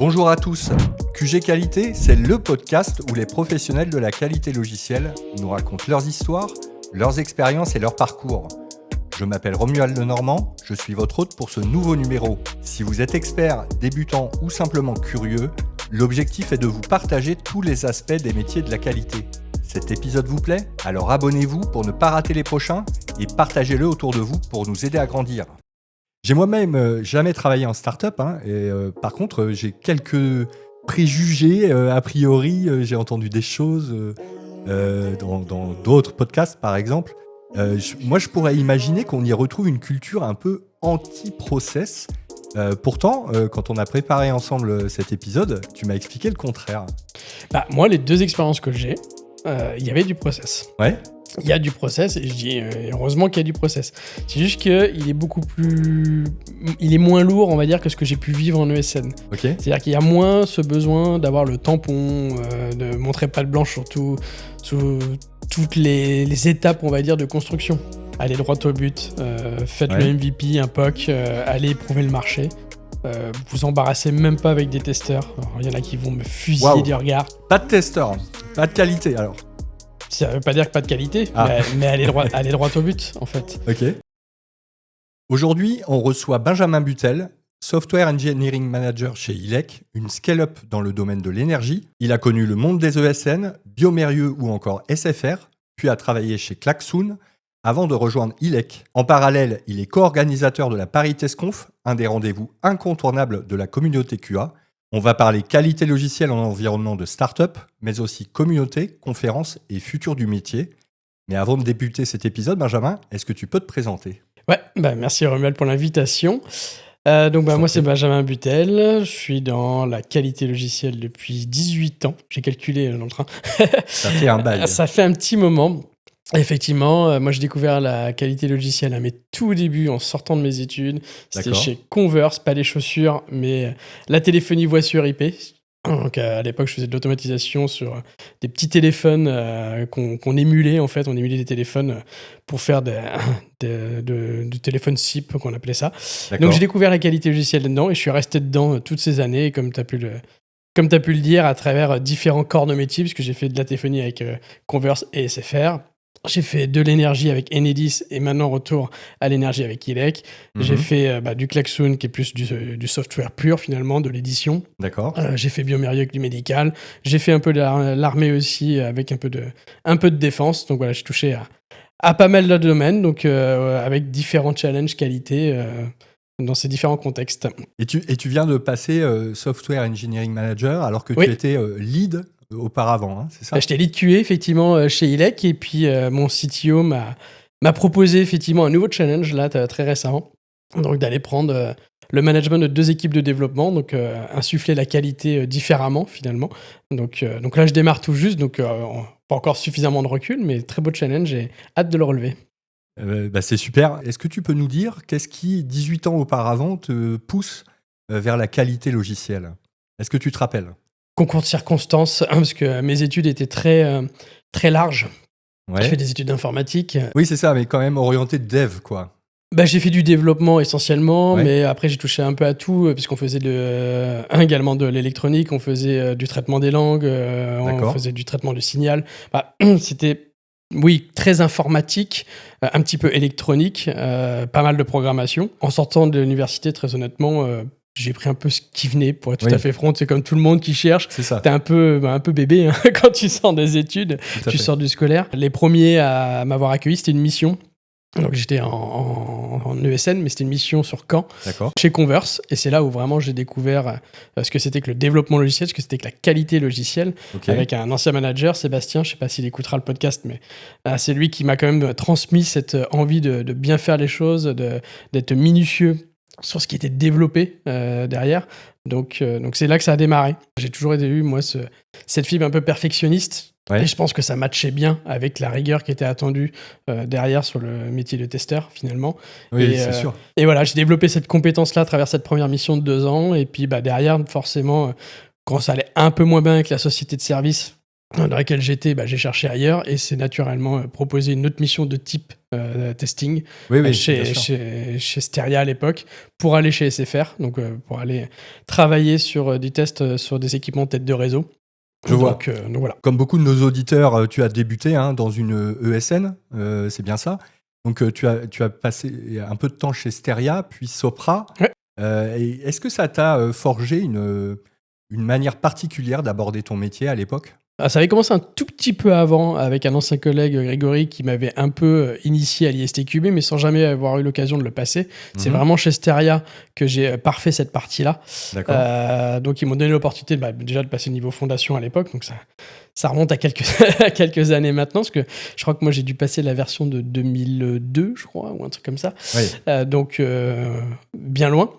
Bonjour à tous, QG Qualité, c'est le podcast où les professionnels de la qualité logicielle nous racontent leurs histoires, leurs expériences et leurs parcours. Je m'appelle Romuald Lenormand, je suis votre hôte pour ce nouveau numéro. Si vous êtes expert, débutant ou simplement curieux, l'objectif est de vous partager tous les aspects des métiers de la qualité. Cet épisode vous plaît? Alors abonnez-vous pour ne pas rater les prochains et partagez-le autour de vous pour nous aider à grandir. J'ai moi-même jamais travaillé en start-up, par contre j'ai quelques préjugés, a priori, j'ai entendu des choses dans d'autres podcasts par exemple. Moi je pourrais imaginer qu'on y retrouve une culture un peu anti-process. Pourtant, quand on a préparé ensemble cet épisode, tu m'as expliqué le contraire. Moi, les deux expériences que j'ai, il y avait du process. Ouais. Il y a du process, et je dis heureusement qu'il y a du process. C'est juste qu'il est beaucoup plus... Il est moins lourd, on va dire, que ce que j'ai pu vivre en ESN. Okay. C'est-à-dire qu'il y a moins ce besoin d'avoir le tampon, de montrer patte blanche surtout, sous toutes les étapes, on va dire, de construction. Allez droit au but, faites le MVP, un POC, allez prouver le marché. Vous embarrassez même pas avec des testeurs. Il y en a qui vont me fusiller du regard. Pas de testeurs, pas de qualité alors. Ça veut pas dire que pas de qualité, mais aller droit au but, en fait. Ok. Aujourd'hui, on reçoit Benjamin Butel, Software Engineering Manager chez ILEC, une scale-up dans le domaine de l'énergie. Il a connu le monde des ESN, Biomérieux ou encore SFR, puis a travaillé chez Klaxoon avant de rejoindre ILEC. En parallèle, il est co-organisateur de la Paris TestConf, un des rendez-vous incontournables de la communauté QA. On va parler qualité logicielle en environnement de start-up, mais aussi communauté, conférences et futur du métier. Mais avant de débuter cet épisode, Benjamin, est-ce que tu peux te présenter ? Ouais, merci Romuald pour l'invitation. Moi, c'est Benjamin Butel. Je suis dans la qualité logicielle depuis 18 ans. J'ai calculé dans le train. Ça fait un bail. Ça fait un petit moment. Effectivement, moi j'ai découvert la qualité logicielle à mes tout débuts en sortant de mes études. C'était chez Converse, pas les chaussures, mais la téléphonie voix sur IP. Donc à l'époque, je faisais de l'automatisation sur des petits téléphones qu'on émulait en fait. On émulait des téléphones pour faire du téléphone SIP qu'on appelait ça. D'accord. Donc j'ai découvert la qualité logicielle là-dedans et je suis resté dedans toutes ces années, comme tu as pu le dire, à travers différents corps de métier, puisque j'ai fait de la téléphonie avec Converse et SFR. J'ai fait de l'énergie avec Enedis et maintenant retour à l'énergie avec ILEC. J'ai fait du Klaxoon qui est plus du software pur finalement, de l'édition. D'accord. J'ai fait Biomérieux avec du médical. J'ai fait un peu de l'armée aussi avec un peu de défense. Donc voilà, j'ai touché à pas mal de domaines, donc avec différents challenges qualité dans ces différents contextes. Et tu viens de passer Software Engineering Manager alors que tu étais lead auparavant, c'est ça ? J'étais lead QA effectivement chez ILEC et puis mon CTO m'a proposé effectivement un nouveau challenge là très récemment, donc d'aller prendre le management de 2 équipes de développement, donc insuffler la qualité différemment finalement. Donc là je démarre tout juste, donc pas encore suffisamment de recul, mais très beau challenge et hâte de le relever. C'est super. Est-ce que tu peux nous dire qu'est-ce qui 18 ans auparavant te pousse vers la qualité logicielle ? Est-ce que tu te rappelles ? Concours de circonstances, parce que mes études étaient très, très larges. Ouais. J'ai fait des études d'informatique. Oui, c'est ça, mais quand même orienté dev, quoi. J'ai fait du développement essentiellement, mais après j'ai touché un peu à tout, puisqu'on faisait également de l'électronique, on faisait du traitement des langues, on faisait du traitement du signal. C'était, très informatique, un petit peu électronique, pas mal de programmation. En sortant de l'université, très honnêtement... j'ai pris un peu ce qui venait, pour être tout à fait franc. C'est comme tout le monde qui cherche. C'est ça. T'es un peu bébé quand tu sors des études, tu sors du scolaire. Les premiers à m'avoir accueilli, c'était une mission. Donc j'étais en ESN, mais c'était une mission sur Caen, chez Converse. Et c'est là où vraiment j'ai découvert ce que c'était que le développement logiciel, ce que c'était que la qualité logicielle. Avec un ancien manager, Sébastien, je ne sais pas s'il écoutera le podcast, mais c'est lui qui m'a quand même transmis cette envie de bien faire les choses, d'être minutieux sur ce qui était développé derrière. Donc c'est là que ça a démarré. J'ai toujours eu, moi, cette fibre un peu perfectionniste. Et je pense que ça matchait bien avec la rigueur qui était attendue derrière sur le métier de testeur, finalement. Oui, c'est sûr. Et voilà, j'ai développé cette compétence-là à travers cette première mission de 2 ans. Et puis derrière, forcément, quand ça allait un peu moins bien avec la société de service, dans laquelle j'étais, j'ai cherché ailleurs et c'est naturellement proposé une autre mission de type testing chez Steria à l'époque pour aller chez SFR, donc pour aller travailler sur des tests sur des équipements tête de réseau. Je vois. Donc voilà. Comme beaucoup de nos auditeurs, tu as débuté dans une ESN, c'est bien ça. Donc tu as passé un peu de temps chez Steria, puis Sopra. Ouais. Et est-ce que ça t'a forgé une manière particulière d'aborder ton métier à l'époque ? Ça avait commencé un tout petit peu avant avec un ancien collègue, Grégory, qui m'avait un peu initié à l'ISTQB, mais sans jamais avoir eu l'occasion de le passer. C'est vraiment chez Steria que j'ai parfait cette partie-là. D'accord. Donc, ils m'ont donné l'opportunité déjà de passer le niveau fondation à l'époque. Donc, ça remonte à quelques années maintenant, parce que je crois que moi, j'ai dû passer la version de 2002, je crois, ou un truc comme ça. Oui. Donc, bien loin.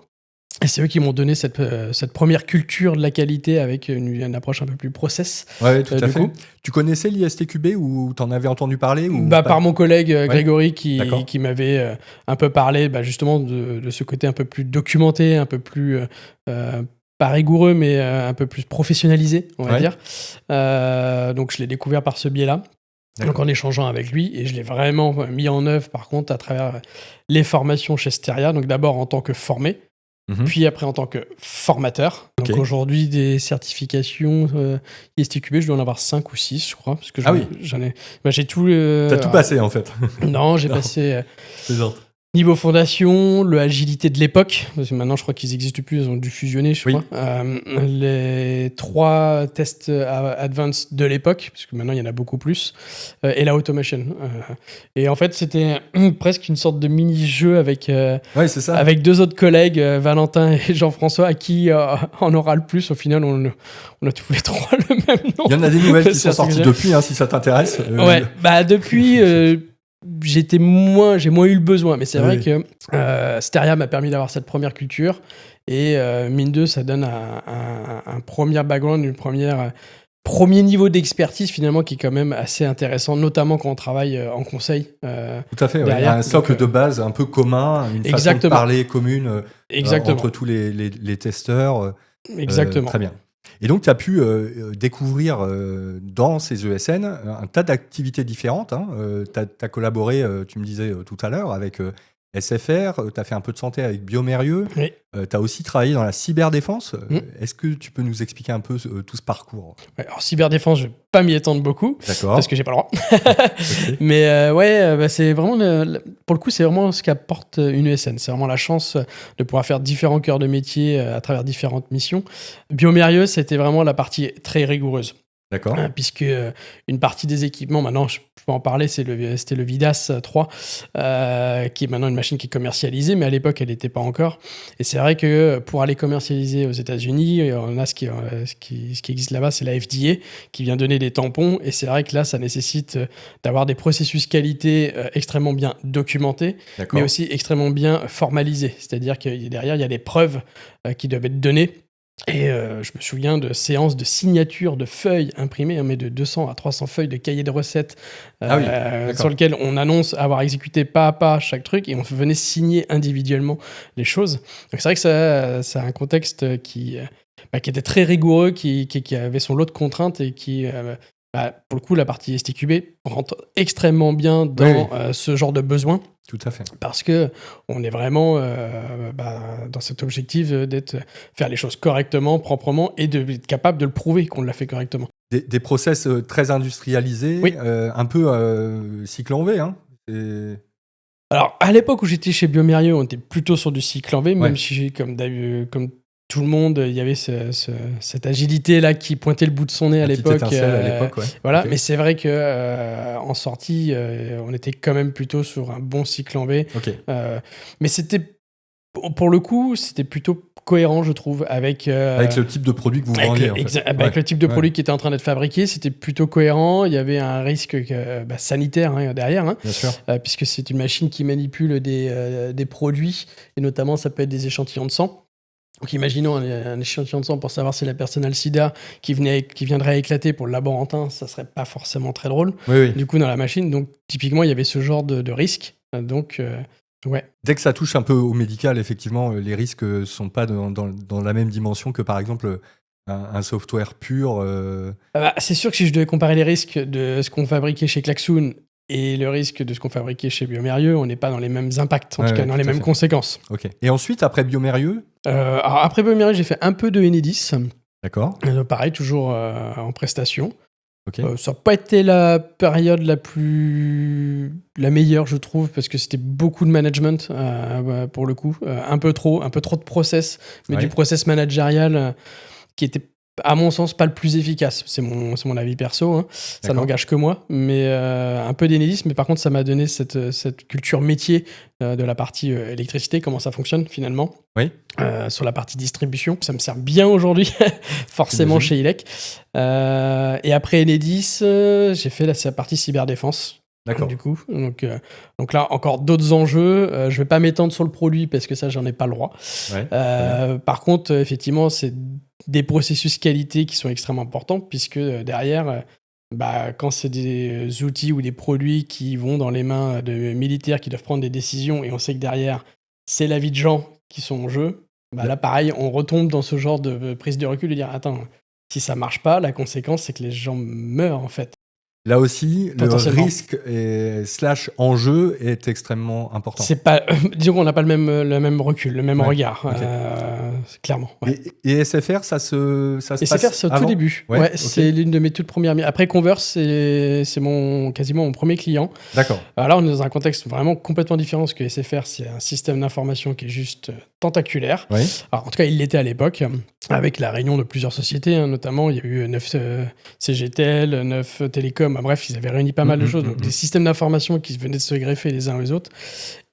Et c'est eux qui m'ont donné cette première culture de la qualité avec une approche un peu plus process. Oui, tout à fait. Tu connaissais l'ISTQB ou t'en avais entendu parler ou par mon collègue Grégory qui m'avait un peu parlé justement de ce côté un peu plus documenté, un peu plus pas rigoureux, mais un peu plus professionnalisé, on va dire. Donc je l'ai découvert par ce biais-là. Donc en échangeant avec lui, et je l'ai vraiment mis en œuvre par contre à travers les formations chez Steria. Donc d'abord en tant que formé, puis après en tant que formateur. Donc aujourd'hui, des certifications ISTQB, je dois en avoir 5 ou 6, je crois. Parce que j'en ai. J'ai tout. T'as tout passé en fait. Non, j'ai passé. Niveau fondation, le agilité de l'époque, parce que maintenant je crois qu'ils n'existent plus, ils ont dû fusionner, je crois. Les 3 tests advanced de l'époque, parce que maintenant il y en a beaucoup plus, et la automation. Et en fait, c'était presque une sorte de mini-jeu avec, avec 2 autres collègues, Valentin et Jean-François, à qui on aura le plus. Au final, on a tous les 3 le même nom. Il y en a des nouvelles qui sont sorties depuis, si ça t'intéresse. Depuis... j'ai moins eu le besoin, mais c'est vrai que Steria m'a permis d'avoir cette première culture et mine 2 ça donne un premier background, premier niveau d'expertise finalement qui est quand même assez intéressant, notamment quand on travaille en conseil. Tout à fait, il y a un socle de base un peu commun, une façon de parler commune entre tous les testeurs. Exactement. Très bien. Et donc, tu as pu découvrir dans ces ESN un tas d'activités différentes. Tu as collaboré, tu me disais tout à l'heure, avec SFR, tu as fait un peu de santé avec Biomérieux. Oui. Tu as aussi travaillé dans la cyberdéfense. Est-ce que tu peux nous expliquer un peu tout ce parcours ? Alors, cyberdéfense, je ne vais pas m'y étendre beaucoup, parce que j'ai pas le droit. Mais c'est vraiment, pour le coup, c'est vraiment ce qu'apporte une ESN. C'est vraiment la chance de pouvoir faire différents cœurs de métier à travers différentes missions. Biomérieux, c'était vraiment la partie très rigoureuse. D'accord. Puisque une partie des équipements, maintenant je peux en parler, c'était le Vidas 3, qui est maintenant une machine qui est commercialisée, mais à l'époque elle n'était pas encore. Et c'est vrai que pour aller commercialiser aux États-Unis, on a ce qui existe là-bas, c'est la FDA qui vient donner des tampons. Et c'est vrai que là, ça nécessite d'avoir des processus qualité extrêmement bien documentés, mais aussi extrêmement bien formalisés. C'est-à-dire que derrière, il y a des preuves qui doivent être données. Et je me souviens de séances de signature de feuilles imprimées, mais de 200 à 300 feuilles de cahiers de recettes sur lesquelles on annonce avoir exécuté pas à pas chaque truc et on venait signer individuellement les choses. Donc c'est vrai que ça a un contexte qui était très rigoureux, qui avait son lot de contraintes et qui... pour le coup, la partie STQB rentre extrêmement bien dans ce genre de besoin. Tout à fait. Parce qu'on est vraiment dans cet objectif faire les choses correctement, proprement, et d'être capable de le prouver qu'on l'a fait correctement. Des process très industrialisés, un peu cycle en V. Alors, à l'époque où j'étais chez Biomérieux, on était plutôt sur du cycle en V, même si, comme tout le monde, il y avait cette agilité-là qui pointait le bout de son nez à l'époque. Voilà, mais c'est vrai qu'en sortie, on était quand même plutôt sur un bon cycle en V. Mais pour le coup, c'était plutôt cohérent, je trouve, avec le type de produit que vous vendiez. Avec le type de produit qui était en train d'être fabriqué, c'était plutôt cohérent. Il y avait un risque sanitaire derrière, bien sûr. Puisque c'est une machine qui manipule des produits, et notamment, ça peut être des échantillons de sang. Donc imaginons un échantillon de sang pour savoir si la personne a le sida qui viendrait à éclater pour le laborantin, ça serait pas forcément très drôle. Du coup, dans la machine, donc typiquement, il y avait ce genre de risque. Donc, Dès que ça touche un peu au médical, effectivement, les risques sont pas dans la même dimension que par exemple un software pur C'est sûr que si je devais comparer les risques de ce qu'on fabriquait chez Klaxoon et le risque de ce qu'on fabriquait chez Biomérieux, on n'est pas dans les mêmes impacts, en tout cas dans les mêmes conséquences. Ok. Et ensuite, après Biomérieux alors après Biomérieux, j'ai fait un peu de Enedis. D'accord. Pareil, toujours en prestation. Okay. Ça n'a pas été la période la meilleure, je trouve, parce que c'était beaucoup de management, pour le coup. Un peu trop de process, mais du process managérial qui était, à mon sens, pas le plus efficace. C'est mon avis perso, hein. Ça n'engage que moi, mais un peu d'Enedis, mais par contre, ça m'a donné cette culture métier de la partie électricité, comment ça fonctionne finalement. Oui. Sur la partie distribution, ça me sert bien aujourd'hui, forcément chez ILEC. Et après Enedis, j'ai fait la partie cyberdéfense. D'accord. Du coup, donc là, encore d'autres enjeux. Je vais pas m'étendre sur le produit parce que ça, j'en ai pas le droit. Ouais. Par contre, effectivement, c'est des processus qualité qui sont extrêmement importants puisque derrière, quand c'est des outils ou des produits qui vont dans les mains de militaires qui doivent prendre des décisions et on sait que derrière, c'est la vie de gens qui sont en jeu, là, pareil, on retombe dans ce genre de prise de recul de dire, attends, si ça marche pas, la conséquence, c'est que les gens meurent, en fait. Là aussi, le risque / enjeu est extrêmement important. C'est pas, disons qu'on n'a pas le même recul, le même regard, clairement. Ouais. Et SFR, ça se passe SFR, c'est au tout début. Ouais, okay. C'est l'une de mes toutes premières. Après Converse, c'est quasiment mon premier client. D'accord. Alors là, on est dans un contexte vraiment complètement différent parce que SFR, c'est un système d'information qui est juste tentaculaire. Oui. Alors, en tout cas, il l'était à l'époque, avec la réunion de plusieurs sociétés, hein, notamment. Il y a eu 9 CGTL, 9 Télécom. Bref, ils avaient réuni pas mal de choses. Donc, des systèmes d'information qui venaient de se greffer les uns aux autres.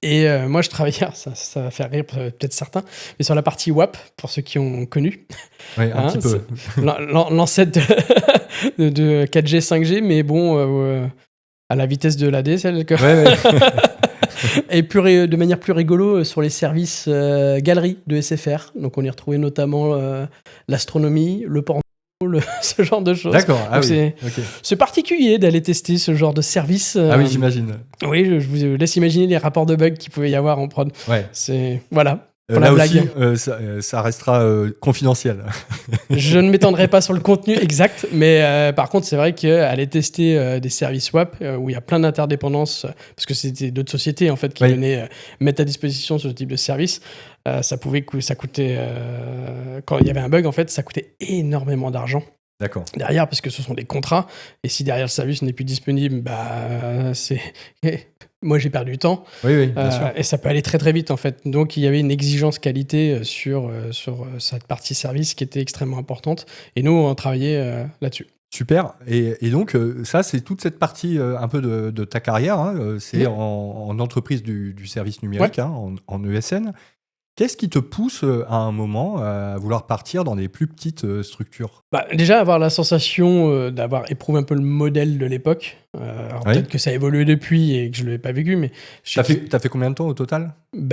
Et moi, je travaillais, ça va faire rire peut-être certains, mais sur la partie WAP, pour ceux qui ont connu. Oui, un petit peu. L'ancêtre de 4G, 5G, mais bon, à la vitesse de l'ADSL. Ouais. Et de manière plus rigolo, sur les services galeries de SFR. Donc, on y retrouvait notamment l'astronomie, le porno, ce genre de choses. D'accord, c'est particulier d'aller tester ce genre de service. Ah oui, j'imagine. Oui, je vous laisse imaginer les rapports de bugs qu'il pouvait y avoir en prod. Ouais. Voilà. Pour là la blague. aussi, ça restera confidentiel. Je ne m'étendrai pas sur le contenu exact, mais par contre, c'est vrai qu'aller tester des services WAP où il y a plein d'interdépendances, parce que c'était d'autres sociétés en fait qui venaient mettre à disposition ce type de service, ça coûtait quand il y avait un bug en fait, ça coûtait énormément d'argent. D'accord. Derrière, parce que ce sont des contrats, et si derrière le service n'est plus disponible, moi j'ai perdu du temps. Oui, bien sûr. Et ça peut aller très très vite en fait. Donc il y avait une exigence qualité sur cette partie service qui était extrêmement importante, et nous on travaillait là-dessus. Super. Et donc ça, c'est toute cette partie un peu de ta carrière, hein, c'est en entreprise du service numérique, en ESN. Qu'est-ce qui te pousse à un moment à vouloir partir dans des plus petites structures ? Déjà, avoir la sensation d'avoir éprouvé un peu le modèle de l'époque. Peut-être que ça a évolué depuis et que je ne l'ai pas vécu, mais... T'as fait combien de temps au total ?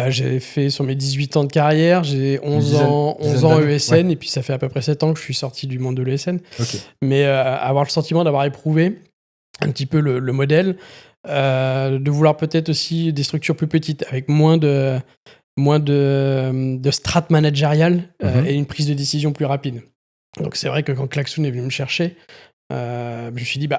J'ai fait sur mes 18 ans de carrière, j'ai 11 ans ESN, et puis ça fait à peu près 7 ans que je suis sorti du monde de l'ESN. Okay. Mais avoir le sentiment d'avoir éprouvé un petit peu le modèle, de vouloir peut-être aussi des structures plus petites, avec moins de strates managériales et une prise de décision plus rapide. Donc c'est vrai que quand Klaxoon est venu me chercher, je me suis dit,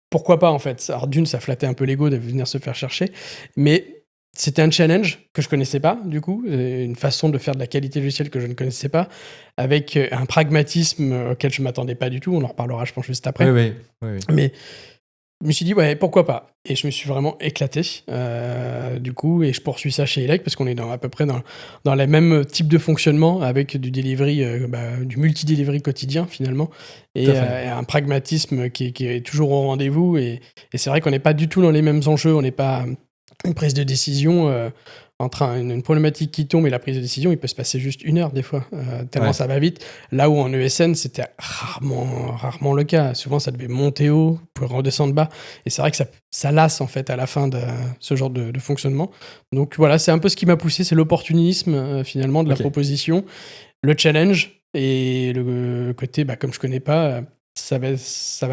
pourquoi pas en fait. Alors d'une, ça flattait un peu l'ego de venir se faire chercher, mais c'était un challenge que je connaissais pas, du coup, une façon de faire de la qualité logicielle que je ne connaissais pas, avec un pragmatisme auquel je m'attendais pas du tout. On en reparlera, je pense, juste après. Oui. Mais je me suis dit, pourquoi pas. Et je me suis vraiment éclaté, du coup, et je poursuis ça chez ILEC, parce qu'on est à peu près dans les mêmes types de fonctionnement, avec du delivery, du multi-delivery quotidien, finalement, et un pragmatisme qui est toujours au rendez-vous. Et c'est vrai qu'on n'est pas du tout dans les mêmes enjeux, on n'est pas une prise de décision... entre une problématique qui tombe et la prise de décision, il peut se passer juste 1 heure des fois, tellement ça va vite. Là où en ESN, c'était rarement le cas. Souvent, ça devait monter haut, pour redescendre bas. Et c'est vrai que ça lasse en fait à la fin de ce genre de fonctionnement. Donc voilà, c'est un peu ce qui m'a poussé, c'est l'opportunisme finalement de la proposition, le challenge et le côté, comme je connais pas, ça va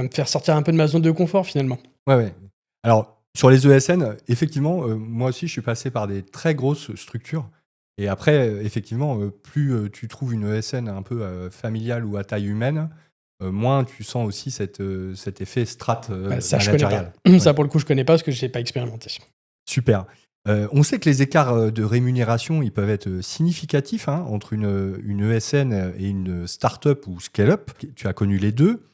me faire sortir un peu de ma zone de confort finalement. Ouais. Alors, sur les ESN, effectivement, moi aussi, je suis passé par des très grosses structures. Et après, effectivement, plus tu trouves une ESN un peu familiale ou à taille humaine, moins tu sens aussi cet effet strat Ça, je managérial. connais pas. Ça, pour le coup, je connais pas parce que je n'ai pas expérimenté. Super. On sait que les écarts de rémunération, ils peuvent être significatifs entre une ESN et une start-up ou scale-up. Tu as connu les deux.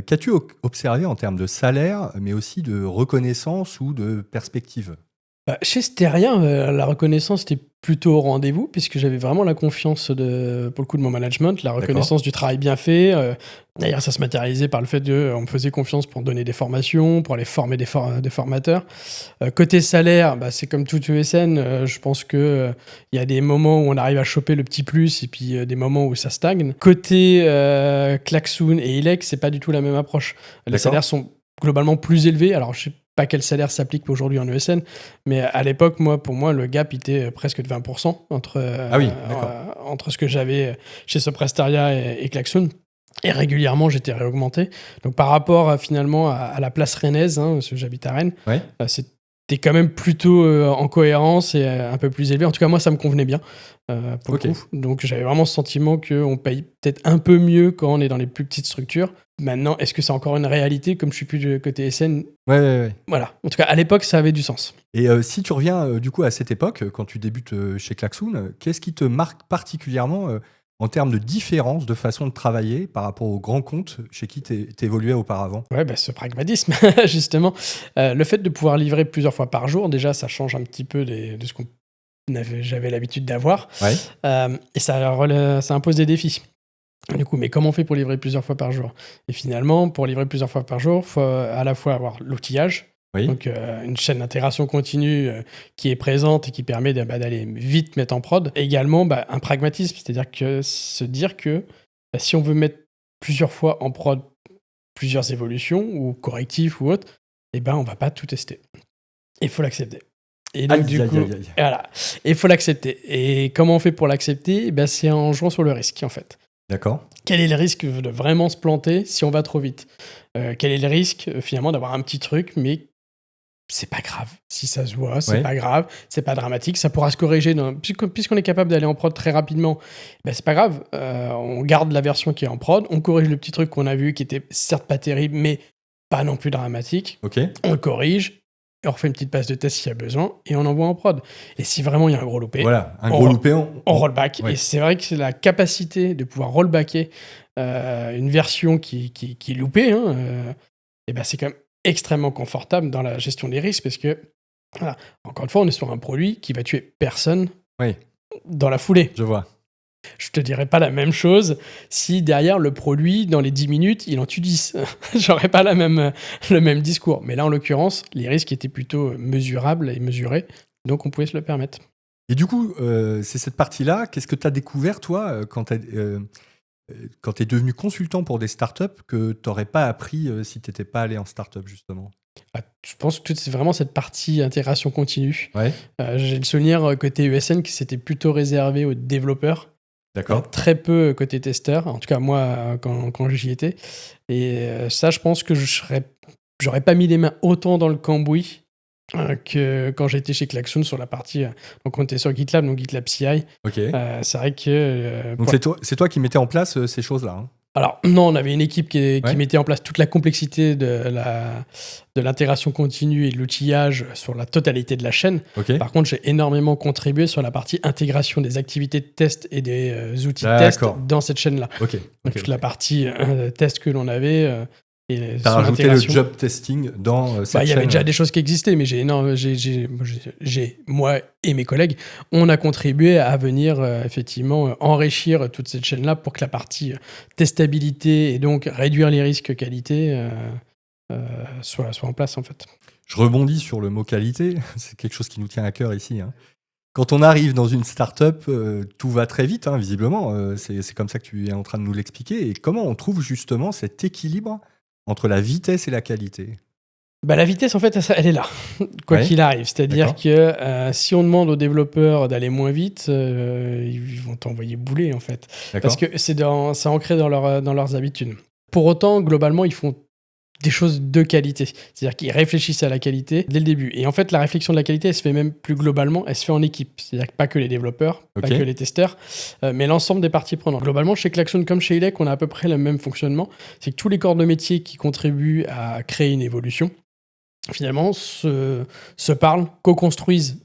Qu'as-tu observé en termes de salaire, mais aussi de reconnaissance ou de perspective ? Chez Steria, la reconnaissance était plutôt au rendez-vous, puisque j'avais vraiment la confiance pour le coup de mon management, la reconnaissance du travail bien fait. D'ailleurs, ça se matérialisait par le fait qu'on me faisait confiance pour donner des formations, pour aller former des formateurs. Côté salaire, c'est comme toute ESN, je pense qu'il y a des moments où on arrive à choper le petit plus et puis des moments où ça stagne. Côté Klaxoon et Ilek, c'est pas du tout la même approche. Les salaires sont globalement plus élevés. Alors, je sais pas quel salaire s'applique aujourd'hui en ESN, mais à l'époque, pour moi, le gap était presque de 20% entre ce que j'avais chez Soprasteria et Klaxoon. Et régulièrement, j'étais réaugmenté. Donc, par rapport finalement à la place rennaise, parce que j'habite à Rennes, c'était quand même plutôt en cohérence et un peu plus élevé. En tout cas, moi, ça me convenait bien pour le coup. Donc, j'avais vraiment ce sentiment qu'on paye peut-être un peu mieux quand on est dans les plus petites structures. Maintenant, est-ce que c'est encore une réalité comme je suis plus du côté SN ? Ouais. Voilà. En tout cas, à l'époque, ça avait du sens. Et si tu reviens du coup à cette époque, quand tu débutes chez Klaxoon, qu'est-ce qui te marque particulièrement en termes de différence de façon de travailler par rapport aux grands comptes chez qui tu évoluais auparavant ? Ouais, ce pragmatisme, justement. Le fait de pouvoir livrer plusieurs fois par jour, déjà, ça change un petit peu de ce qu'on j'avais l'habitude d'avoir. Et ça impose des défis. Du coup, mais comment on fait pour livrer plusieurs fois par jour ? Et finalement, pour livrer plusieurs fois par jour, il faut à la fois avoir l'outillage, donc une chaîne d'intégration continue qui est présente et qui permet d'aller vite mettre en prod. Et également, un pragmatisme, c'est-à-dire que se dire que si on veut mettre plusieurs fois en prod plusieurs évolutions ou correctifs ou autres, on va pas tout tester. Il faut l'accepter. Et donc, voilà, il faut l'accepter. Et comment on fait pour l'accepter ? C'est en jouant sur le risque, en fait. D'accord. Quel est le risque de vraiment se planter si on va trop vite ? Quel est le risque, finalement, d'avoir un petit truc, mais c'est pas grave. Si ça se voit, c'est pas grave, c'est pas dramatique, ça pourra se corriger. Puisqu'on est capable d'aller en prod très rapidement, c'est pas grave. On garde la version qui est en prod, on corrige le petit truc qu'on a vu qui était certes pas terrible, mais pas non plus dramatique. On le corrige. Et on refait une petite passe de test s'il y a besoin et on envoie en prod. Et si vraiment il y a un gros loupé, on rollback. Et c'est vrai que c'est la capacité de pouvoir rollbacker une version qui est loupée, c'est quand même extrêmement confortable dans la gestion des risques parce que, encore une fois, on est sur un produit qui va tuer personne dans la foulée. Je vois. Je te dirais pas la même chose si derrière le produit, dans les 10 minutes, il en tue 10. J'aurais pas le même discours. Mais là, en l'occurrence, les risques étaient plutôt mesurables et mesurés, donc on pouvait se le permettre. Et du coup, c'est cette partie-là. Qu'est-ce que tu as découvert, toi, quand tu es devenu consultant pour des startups que tu n'aurais pas appris si tu n'étais pas allé en startup, justement ? Je pense que c'est vraiment cette partie intégration continue. J'ai le souvenir côté ESN que c'était plutôt réservé aux développeurs. D'accord. Très peu côté testeur, en tout cas moi quand j'y étais. Et ça, je pense que j'aurais pas mis les mains autant dans le cambouis que quand j'étais chez Klaxoon sur la partie. Donc on était sur GitLab, donc GitLab CI. C'est vrai que. Donc c'est toi qui mettais en place ces choses-là. Alors non, on avait une équipe qui mettait en place toute la complexité de l'intégration continue et de l'outillage sur la totalité de la chaîne. Par contre, j'ai énormément contribué sur la partie intégration des activités de test et des outils de test dans cette chaîne-là. Donc toute la partie test que l'on avait. T'as rajouté le job testing dans cette chaîne. Il y avait déjà des choses qui existaient, mais moi et mes collègues, on a contribué à venir effectivement enrichir toute cette chaîne-là pour que la partie testabilité et donc réduire les risques qualité soit en place en fait. Je rebondis sur le mot qualité, c'est quelque chose qui nous tient à cœur ici. Quand on arrive dans une start-up, tout va très vite, visiblement. C'est comme ça que tu es en train de nous l'expliquer. Et comment on trouve justement cet équilibre entre la vitesse et la qualité ? La vitesse, en fait, elle est là, quoi qu'il arrive. C'est-à-dire que si on demande aux développeurs d'aller moins vite, ils vont t'envoyer bouler, en fait. Parce que c'est ancré dans leurs habitudes. Pour autant, globalement, ils font des choses de qualité. C'est-à-dire qu'ils réfléchissent à la qualité dès le début. Et en fait, la réflexion de la qualité, elle se fait même plus globalement, elle se fait en équipe. C'est-à-dire que pas que les développeurs, pas que les testeurs, mais l'ensemble des parties prenantes. Globalement, chez Klaxoon comme chez ILEC, on a à peu près le même fonctionnement. C'est que tous les corps de métier qui contribuent à créer une évolution, finalement, se parlent, co-construisent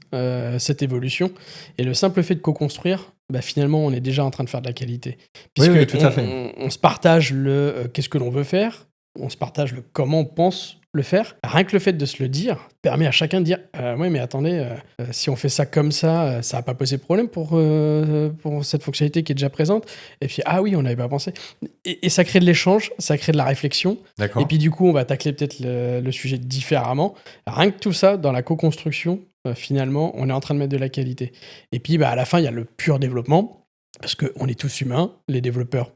cette évolution. Et le simple fait de co-construire, finalement, on est déjà en train de faire de la qualité. Puisque oui, tout à fait. On se partage le qu'est-ce que l'on veut faire, on se partage le comment on pense le faire. Rien que le fait de se le dire permet à chacun de dire ouais, mais attendez, si on fait ça comme ça, ça va pas poser problème pour cette fonctionnalité qui est déjà présente. Et puis ah oui, on n'avait pas pensé. Et ça crée de l'échange, ça crée de la réflexion. D'accord. Et puis du coup, on va tacler peut-être le sujet différemment. Rien que tout ça, dans la co-construction, finalement, on est en train de mettre de la qualité. Et puis à la fin, il y a le pur développement, parce qu'on est tous humains, les développeurs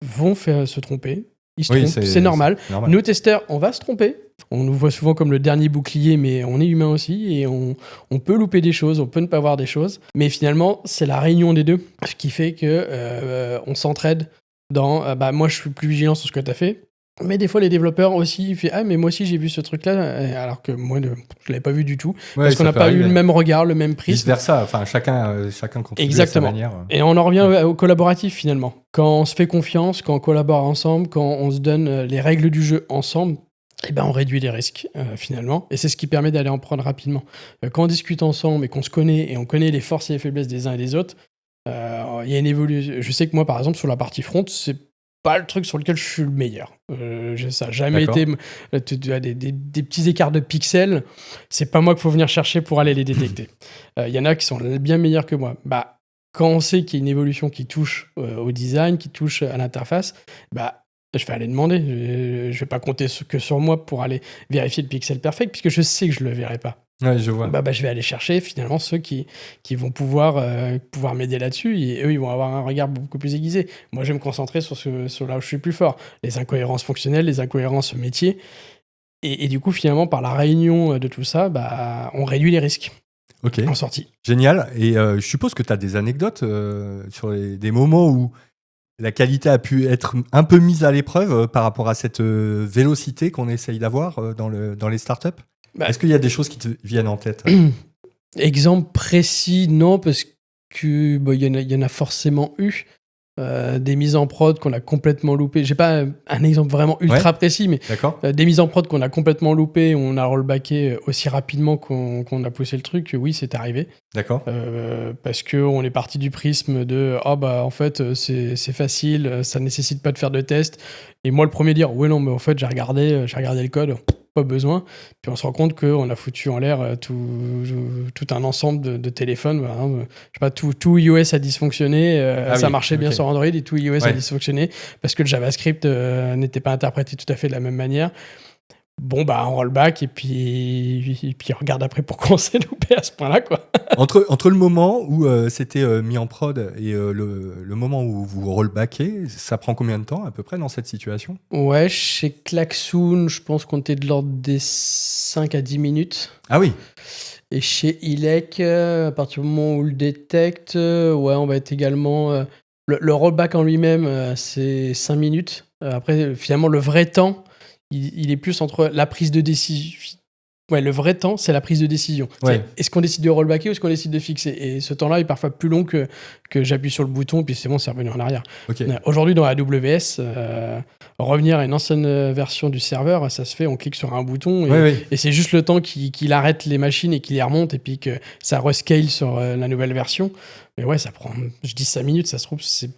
vont se tromper. Ils se trompent, c'est normal. Nous, testeurs, on va se tromper. On nous voit souvent comme le dernier bouclier, mais on est humain aussi et on peut louper des choses, on peut ne pas voir des choses. Mais finalement, c'est la réunion des deux qui fait que on s'entraide dans moi, je suis plus vigilant sur ce que tu as fait. Mais des fois, les développeurs aussi, ils font ah, mais moi aussi, j'ai vu ce truc-là, alors que moi, je ne l'avais pas vu du tout. Parce qu'on n'a pas eu le même regard, le même prisme. Vice-versa, enfin, chacun contribue Exactement. à sa manière. Et on en revient au collaboratif, finalement. Quand on se fait confiance, quand on collabore ensemble, quand on se donne les règles du jeu ensemble, on réduit les risques, finalement. Et c'est ce qui permet d'aller en prendre rapidement. Quand on discute ensemble et qu'on se connaît, et on connaît les forces et les faiblesses des uns et des autres, il y a une évolution. Je sais que moi, par exemple, sur la partie front, c'est pas le truc sur lequel je suis le meilleur. Ça n'a jamais été... Tu as des petits écarts de pixels, c'est pas moi qu'il faut venir chercher pour aller les détecter. Il y en a qui sont bien meilleurs que moi. Quand on sait qu'il y a une évolution qui touche au design, qui touche à l'interface, je vais aller demander. Je vais pas compter que sur moi pour aller vérifier le pixel perfect, puisque je sais que je le verrai pas. Ouais, je vois. Je vais aller chercher finalement ceux qui vont pouvoir m'aider là-dessus, et eux, ils vont avoir un regard beaucoup plus aiguisé. Moi, je vais me concentrer sur là où je suis plus fort. Les incohérences fonctionnelles, les incohérences métiers. Et du coup, finalement, par la réunion de tout ça, on réduit les risques. Ok. En sortie. Génial. Et je suppose que tu as des anecdotes sur des moments où la qualité a pu être un peu mise à l'épreuve par rapport à cette vélocité qu'on essaye d'avoir dans les startups. Est-ce qu'il y a des choses qui te viennent en tête? Exemple précis, non, parce que y en a forcément eu. Des mises en prod qu'on a complètement loupées. J'ai pas un exemple vraiment ultra précis, mais des mises en prod qu'on a complètement loupées, on a rollbacké aussi rapidement qu'on a poussé le truc. Oui, c'est arrivé. D'accord. Parce qu'on est parti du prisme de en fait, c'est facile, ça nécessite pas de faire de tests. Et moi, le premier dire, ouais, non, mais en fait, j'ai regardé le code. Pas besoin. Puis on se rend compte qu'on a foutu en l'air tout un ensemble de téléphones. Je sais pas, tout iOS a dysfonctionné. Ça marchait bien sur Android et tout iOS a dysfonctionné parce que le JavaScript n'était pas interprété tout à fait de la même manière. On rollback et puis on regarde après pourquoi on s'est loupé à ce point-là, quoi. Entre le moment où c'était mis en prod et le moment où vous rollbackez, ça prend combien de temps à peu près dans cette situation? Ouais, chez Klaxoon, je pense qu'on était de l'ordre des 5 à 10 minutes. Ah oui. Et chez ILEC, à partir du moment où on le détecte, on va être également... le rollback en lui-même, c'est 5 minutes. Après, finalement, le vrai temps, il est plus entre la prise de décision. Ouais, le vrai temps, c'est la prise de décision. Est-ce qu'on décide de rollbacker ou est-ce qu'on décide de fixer? Et ce temps-là est parfois plus long que j'appuie sur le bouton et puis c'est bon, c'est revenu en arrière. Aujourd'hui, dans AWS, revenir à une ancienne version du serveur, ça se fait, on clique sur un bouton et c'est juste le temps qu'il arrête les machines et qu'il les remonte et puis que ça rescale sur la nouvelle version. Mais ça prend, je dis 5 minutes, ça se trouve, c'est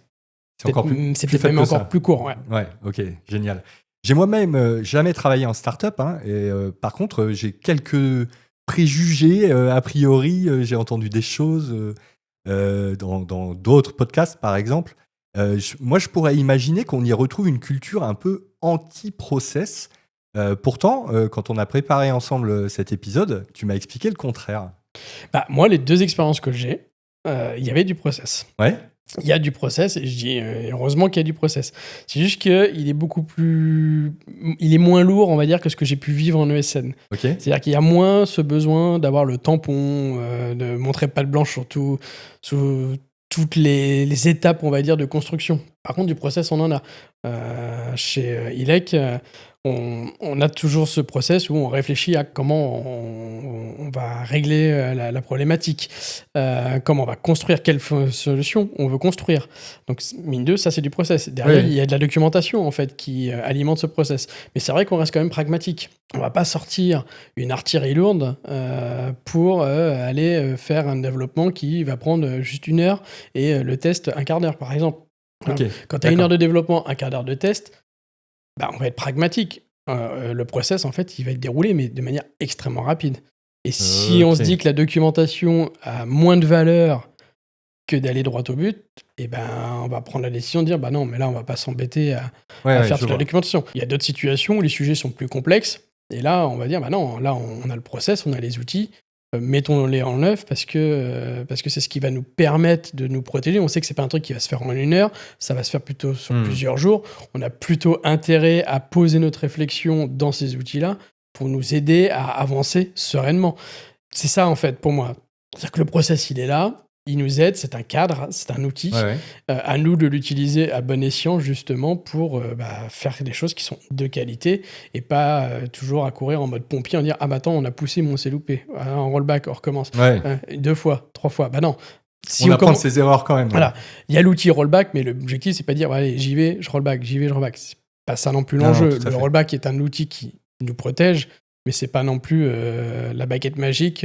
peut-être même encore plus court. Ouais, ok, génial. J'ai moi-même jamais travaillé en start-up, et par contre, j'ai quelques préjugés, a priori, j'ai entendu des choses dans d'autres podcasts, par exemple. Moi, je pourrais imaginer qu'on y retrouve une culture un peu anti-process. Pourtant, quand on a préparé ensemble cet épisode, tu m'as expliqué le contraire. Moi, les 2 expériences que j'ai, il y avait du process. Ouais. Il y a du process, et je dis heureusement qu'il y a du process. C'est juste qu'il est beaucoup plus... Il est moins lourd, on va dire, que ce que j'ai pu vivre en ESN. C'est-à-dire qu'il y a moins ce besoin d'avoir le tampon, de montrer patte blanche sur toutes les étapes, on va dire, de construction. Par contre, du process, on en a. Chez ILEC, on a toujours ce process où on réfléchit à comment on va régler la problématique, comment on va construire, quelle solution on veut construire. Donc, mine de, ça, c'est du process. Derrière, il y a de la documentation, en fait, qui alimente ce process. Mais c'est vrai qu'on reste quand même pragmatique. On va pas sortir une artillerie lourde pour aller faire un développement qui va prendre juste 1 heure et le test 1/4 d'heure, par exemple. Okay, quand tu as 1 heure de développement, 1/4 d'heure de test, on va être pragmatique. Le process, en fait, il va être déroulé, mais de manière extrêmement rapide. Et si on se dit que la documentation a moins de valeur que d'aller droit au but, on va prendre la décision de dire non, mais là, on va pas s'embêter à faire toute la documentation. Il y a d'autres situations où les sujets sont plus complexes, et là, on va dire non, là, on a le process, on a les outils, mettons-les en œuvre parce que c'est ce qui va nous permettre de nous protéger. On sait que c'est pas un truc qui va se faire en 1 heure, ça va se faire plutôt sur plusieurs jours. On a plutôt intérêt à poser notre réflexion dans ces outils-là pour nous aider à avancer sereinement. C'est ça, en fait, pour moi. C'est-à-dire que le process, il est là, il nous aide, c'est un cadre, c'est un outil. À nous de l'utiliser à bon escient, justement, pour faire des choses qui sont de qualité et pas toujours à courir en mode pompier en dire « Ah bah attends, on a poussé, mais on s'est loupé. En rollback, on recommence. 2 fois, 3 fois. » Bah non. Si on apprend de ses erreurs quand même. Voilà. Il y a l'outil rollback, mais l'objectif, c'est pas de dire allez, j'y vais, je rollback, j'y vais, je rollback. C'est pas ça non plus l'enjeu. Le rollback est un outil qui nous protège, mais c'est pas non plus la baguette magique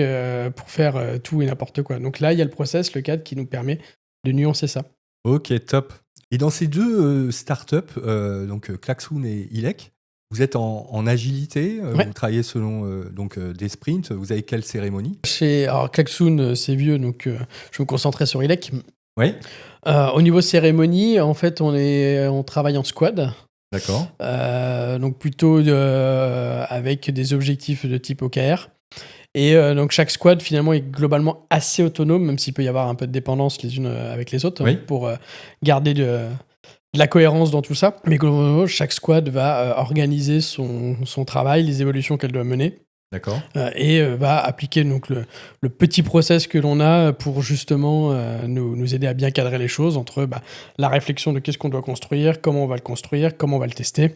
pour faire tout et n'importe quoi. Donc là, il y a le process, le cadre qui nous permet de nuancer ça. Ok, top. Et dans ces deux startups, donc Klaxoon et ILEC, vous êtes en agilité, vous travaillez selon des sprints, vous avez quelle cérémonie ? Alors Klaxoon, c'est vieux, donc je me concentrais sur ILEC. Oui. Au niveau cérémonie, en fait, on travaille en squad. D'accord. Donc plutôt avec des objectifs de type OKR. Et donc chaque squad finalement est globalement assez autonome, même s'il peut y avoir un peu de dépendance les unes avec les autres, pour garder de la cohérence dans tout ça. Mais globalement, chaque squad va organiser son travail, les évolutions qu'elle doit mener. D'accord. Et va appliquer donc le petit process que l'on a pour justement nous aider à bien cadrer les choses entre la réflexion de qu'est-ce qu'on doit construire, comment on va le construire, comment on va le tester,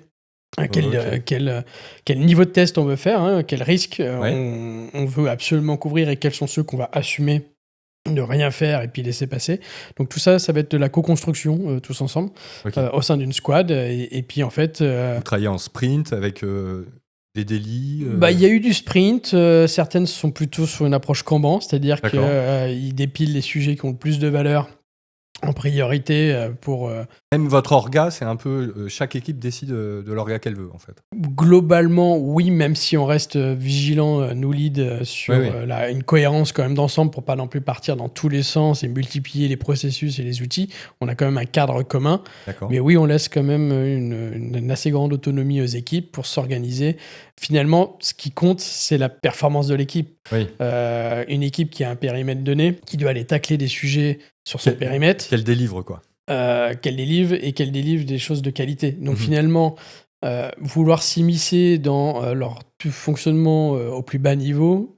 quel niveau de test on veut faire, quel risque on veut absolument couvrir et quels sont ceux qu'on va assumer de rien faire et puis laisser passer. Donc tout ça, ça va être de la co-construction tous ensemble au sein d'une squad. Et puis en fait... Vous travaillez en sprint avec... des délits Il y a eu du sprint, certaines sont plutôt sur une approche Kanban, c'est-à-dire qu'ils dépilent les sujets qui ont le plus de valeur en priorité pour... Même votre orga, c'est un peu... chaque équipe décide de l'orga qu'elle veut, en fait. Globalement, oui, même si on reste vigilant, nous lead, sur une cohérence quand même d'ensemble pour pas non plus partir dans tous les sens et multiplier les processus et les outils. On a quand même un cadre commun. D'accord. Mais oui, on laisse quand même une assez grande autonomie aux équipes pour s'organiser. Finalement, ce qui compte, c'est la performance de l'équipe. Oui. Une équipe qui a un périmètre donné, qui doit aller tacler des sujets sur son périmètre. Qu'elle délivre, quoi. Qu'elle délivre des choses de qualité. Donc finalement, vouloir s'immiscer dans leur fonctionnement au plus bas niveau,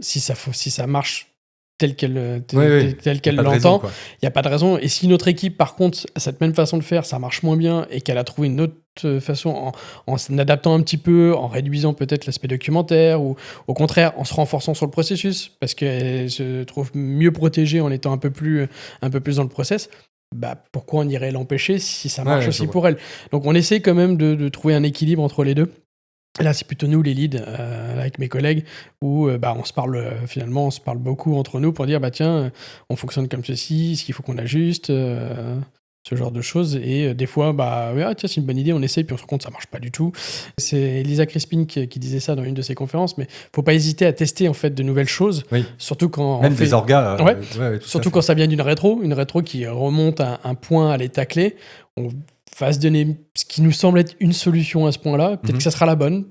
si ça marche tel qu'elle l'entend, il n'y a pas de raison. Et si notre équipe, par contre, a cette même façon de faire, ça marche moins bien et qu'elle a trouvé une autre façon en s'adaptant un petit peu, en réduisant peut-être l'aspect documentaire ou au contraire en se renforçant sur le processus parce qu'elle se trouve mieux protégée en étant un peu plus dans le process, pourquoi on irait l'empêcher si ça marche aussi pour elle ? Donc on essaie quand même de trouver un équilibre entre les deux. Là, c'est plutôt nous, les leads, avec mes collègues, où on se parle beaucoup entre nous pour dire tiens, on fonctionne comme ceci, est-ce qu'il faut qu'on ajuste, ce genre de choses. Et des fois, tiens, c'est une bonne idée, on essaie, puis on se rend compte que ça marche pas du tout. C'est Lisa Crispin qui disait ça dans une de ses conférences, mais faut pas hésiter à tester en fait de nouvelles choses, surtout quand même des orgas. Surtout quand ça vient une rétro qui remonte à un point à les tacler. On va se donner ce qui nous semble être une solution à ce point-là. Peut-être que ça sera la bonne,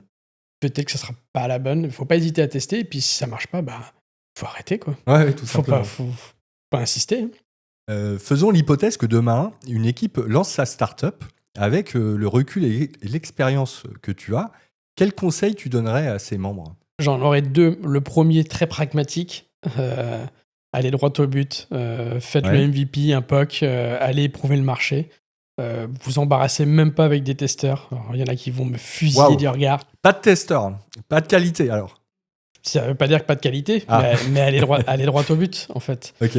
peut-être que ça sera pas la bonne. Il faut pas hésiter à tester. Et puis si ça marche pas, faut arrêter, quoi. Tout simplement. Faut pas insister. Faisons l'hypothèse que demain, une équipe lance sa start-up avec le recul et l'expérience que tu as. Quels conseils tu donnerais à ses membres ? J'en aurais 2. Le premier, très pragmatique. Allez droit au but. Faites le MVP, un POC. Allez éprouver le marché. vous embarrassez même pas avec des testeurs. Il y en a qui vont me fusiller du regard. Pas de testeur, pas de qualité alors. Ça veut pas dire que pas de qualité, mais aller droit au but en fait. Ok.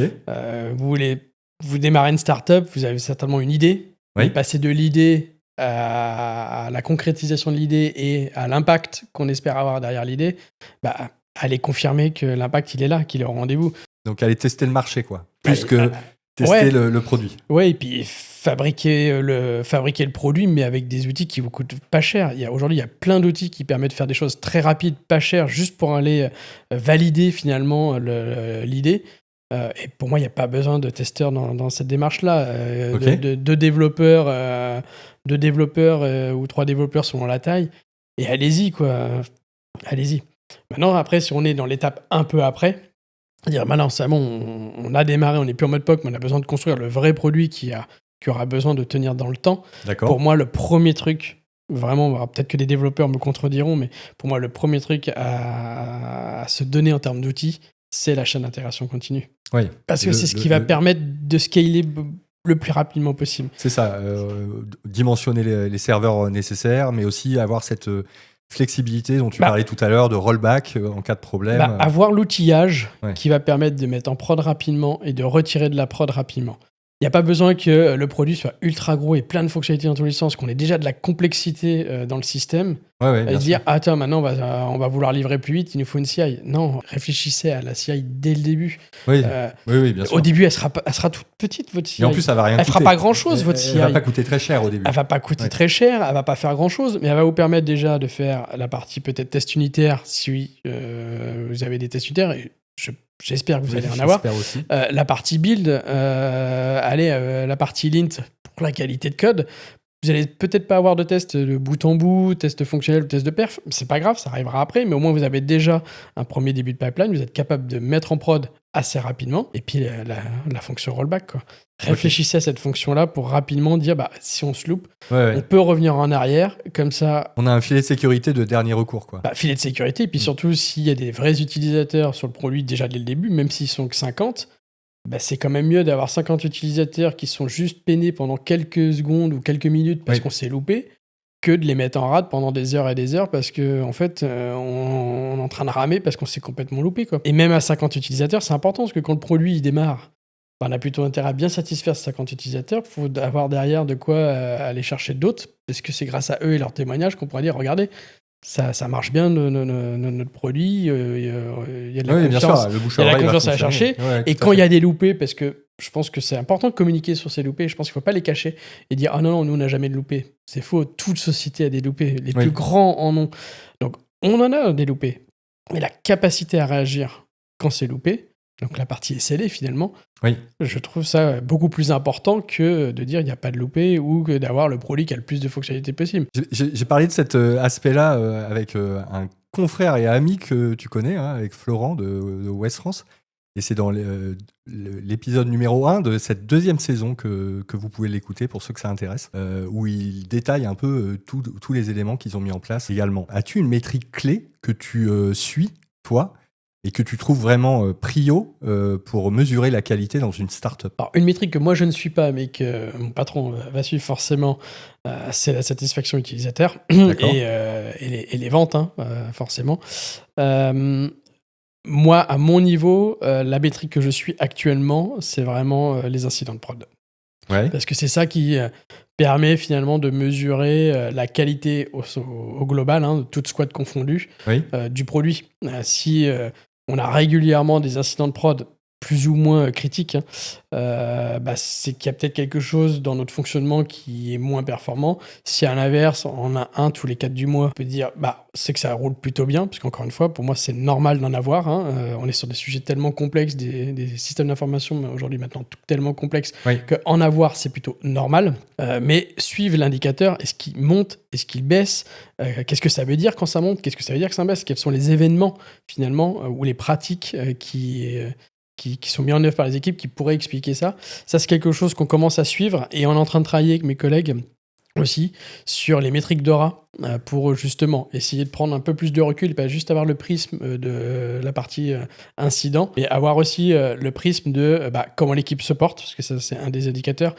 Vous démarrez une startup, vous avez certainement une idée. Oui. Vous passez de l'idée à la concrétisation de l'idée et à l'impact qu'on espère avoir derrière l'idée. Allez confirmer que l'impact il est là, qu'il est au rendez-vous. Donc aller tester le marché quoi, plus que tester le produit. Ouais, et puis fabriquer le produit, mais avec des outils qui vous coûtent pas cher. Aujourd'hui, il y a plein d'outils qui permettent de faire des choses très rapides, pas chères, juste pour aller valider finalement l'idée. Et pour moi, il n'y a pas besoin de testeurs dans cette démarche-là. Okay. Deux développeurs ou 3 développeurs selon la taille. Et allez-y, quoi. Allez-y. Maintenant, après, si on est dans l'étape un peu après, dire maintenant c'est bon, on a démarré, on n'est plus en mode POC, mais on a besoin de construire le vrai produit qui aura besoin de tenir dans le temps. D'accord. Pour moi, le premier truc, vraiment, peut-être que des développeurs me contrediront, mais pour moi, le premier truc à se donner en termes d'outils, c'est la chaîne d'intégration continue. Oui. Parce que c'est ce qui va permettre de scaler le plus rapidement possible. C'est ça, dimensionner les serveurs nécessaires, mais aussi avoir cette flexibilité dont tu parlais tout à l'heure, de rollback en cas de problème. Avoir l'outillage qui va permettre de mettre en prod rapidement et de retirer de la prod rapidement. Il n'y a pas besoin que le produit soit ultra gros et plein de fonctionnalités dans tous les sens, qu'on ait déjà de la complexité dans le système. Et dire, attends, maintenant on va vouloir livrer plus vite, il nous faut une CI. Non, réfléchissez à la CI dès le début. Oui, bien sûr. Au début, elle sera toute petite, votre CI. Et en plus, ça va rien coûter. Elle fera pas grand-chose, votre CI. Elle va pas coûter très cher au début. Elle va pas coûter très cher, elle va pas faire grand-chose, mais elle va vous permettre déjà de faire la partie peut-être test unitaire, si vous avez des tests unitaires, et j'espère que vous allez en avoir. Aussi. La partie build, la partie lint pour la qualité de code. Vous allez peut-être pas avoir de test de bout en bout, test fonctionnel ou test de perf. C'est pas grave, ça arrivera après, mais au moins vous avez déjà un premier début de pipeline. Vous êtes capable de mettre en prod assez rapidement. Et puis la fonction rollback, quoi. Réfléchissez à cette fonction-là pour rapidement dire si on se loupe, on peut revenir en arrière. Comme ça, on a un filet de sécurité de dernier recours, quoi. Filet de sécurité. Et puis surtout, s'il y a des vrais utilisateurs sur le produit déjà dès le début, même s'ils sont que 50, c'est quand même mieux d'avoir 50 utilisateurs qui sont juste peinés pendant quelques secondes ou quelques minutes parce qu'on s'est loupé, que de les mettre en rade pendant des heures et des heures parce que en fait on est en train de ramer parce qu'on s'est complètement loupé, quoi. Et même à 50 utilisateurs, c'est important parce que quand le produit il démarre, on a plutôt intérêt à bien satisfaire ces 50 utilisateurs pour avoir derrière de quoi aller chercher d'autres, parce que c'est grâce à eux et leurs témoignages qu'on pourrait dire, regardez, ça marche bien notre produit, il y a de la confiance, il y a la confiance à chercher. Et quand il y a des loupés, parce que je pense que c'est important de communiquer sur ces loupés, je pense qu'il ne faut pas les cacher et dire ah non, nous on n'a jamais de loupés. C'est faux, toute société a des loupés, les plus grands en ont. Donc on en a des loupés, mais la capacité à réagir quand c'est loupé, donc la partie SLA finalement, je trouve ça beaucoup plus important que de dire il n'y a pas de loupé ou que d'avoir le produit qui a le plus de fonctionnalités possible. J'ai parlé de cet aspect-là avec un confrère et ami que tu connais, avec Florent de West France. Et c'est dans l'épisode numéro 1 de cette deuxième saison que vous pouvez l'écouter pour ceux que ça intéresse, où il détaille un peu tous les éléments qu'ils ont mis en place également. As-tu une métrique clé que tu suis, toi, et que tu trouves vraiment prio pour mesurer la qualité dans une start-up? Alors, une métrique que moi je ne suis pas, mais que mon patron va suivre forcément, c'est la satisfaction utilisateur et les ventes, forcément. Moi, à mon niveau, la métrique que je suis actuellement, c'est vraiment les incidents de prod. Parce que c'est ça qui permet finalement de mesurer la qualité au global, toute squad confondue, du produit. Si on a régulièrement des incidents de prod plus ou moins critiques, c'est qu'il y a peut-être quelque chose dans notre fonctionnement qui est moins performant. Si à l'inverse, on a un tous les 4 du mois, on peut dire c'est que ça roule plutôt bien, parce qu'encore une fois, pour moi, c'est normal d'en avoir. On est sur des sujets tellement complexes, des systèmes d'information, mais aujourd'hui maintenant tellement complexes, qu'en avoir, c'est plutôt normal. Mais suivre l'indicateur, est-ce qu'il monte, est-ce qu'il baisse, qu'est-ce que ça veut dire quand ça monte, qu'est-ce que ça veut dire que ça baisse, quels sont les événements finalement ou les pratiques qui sont mis en œuvre par les équipes qui pourraient expliquer ça. Ça, c'est quelque chose qu'on commence à suivre et on est en train de travailler avec mes collègues aussi sur les métriques DORA pour justement essayer de prendre un peu plus de recul et pas juste avoir le prisme de la partie incident, mais avoir aussi le prisme de comment l'équipe se porte, parce que ça c'est un des indicateurs.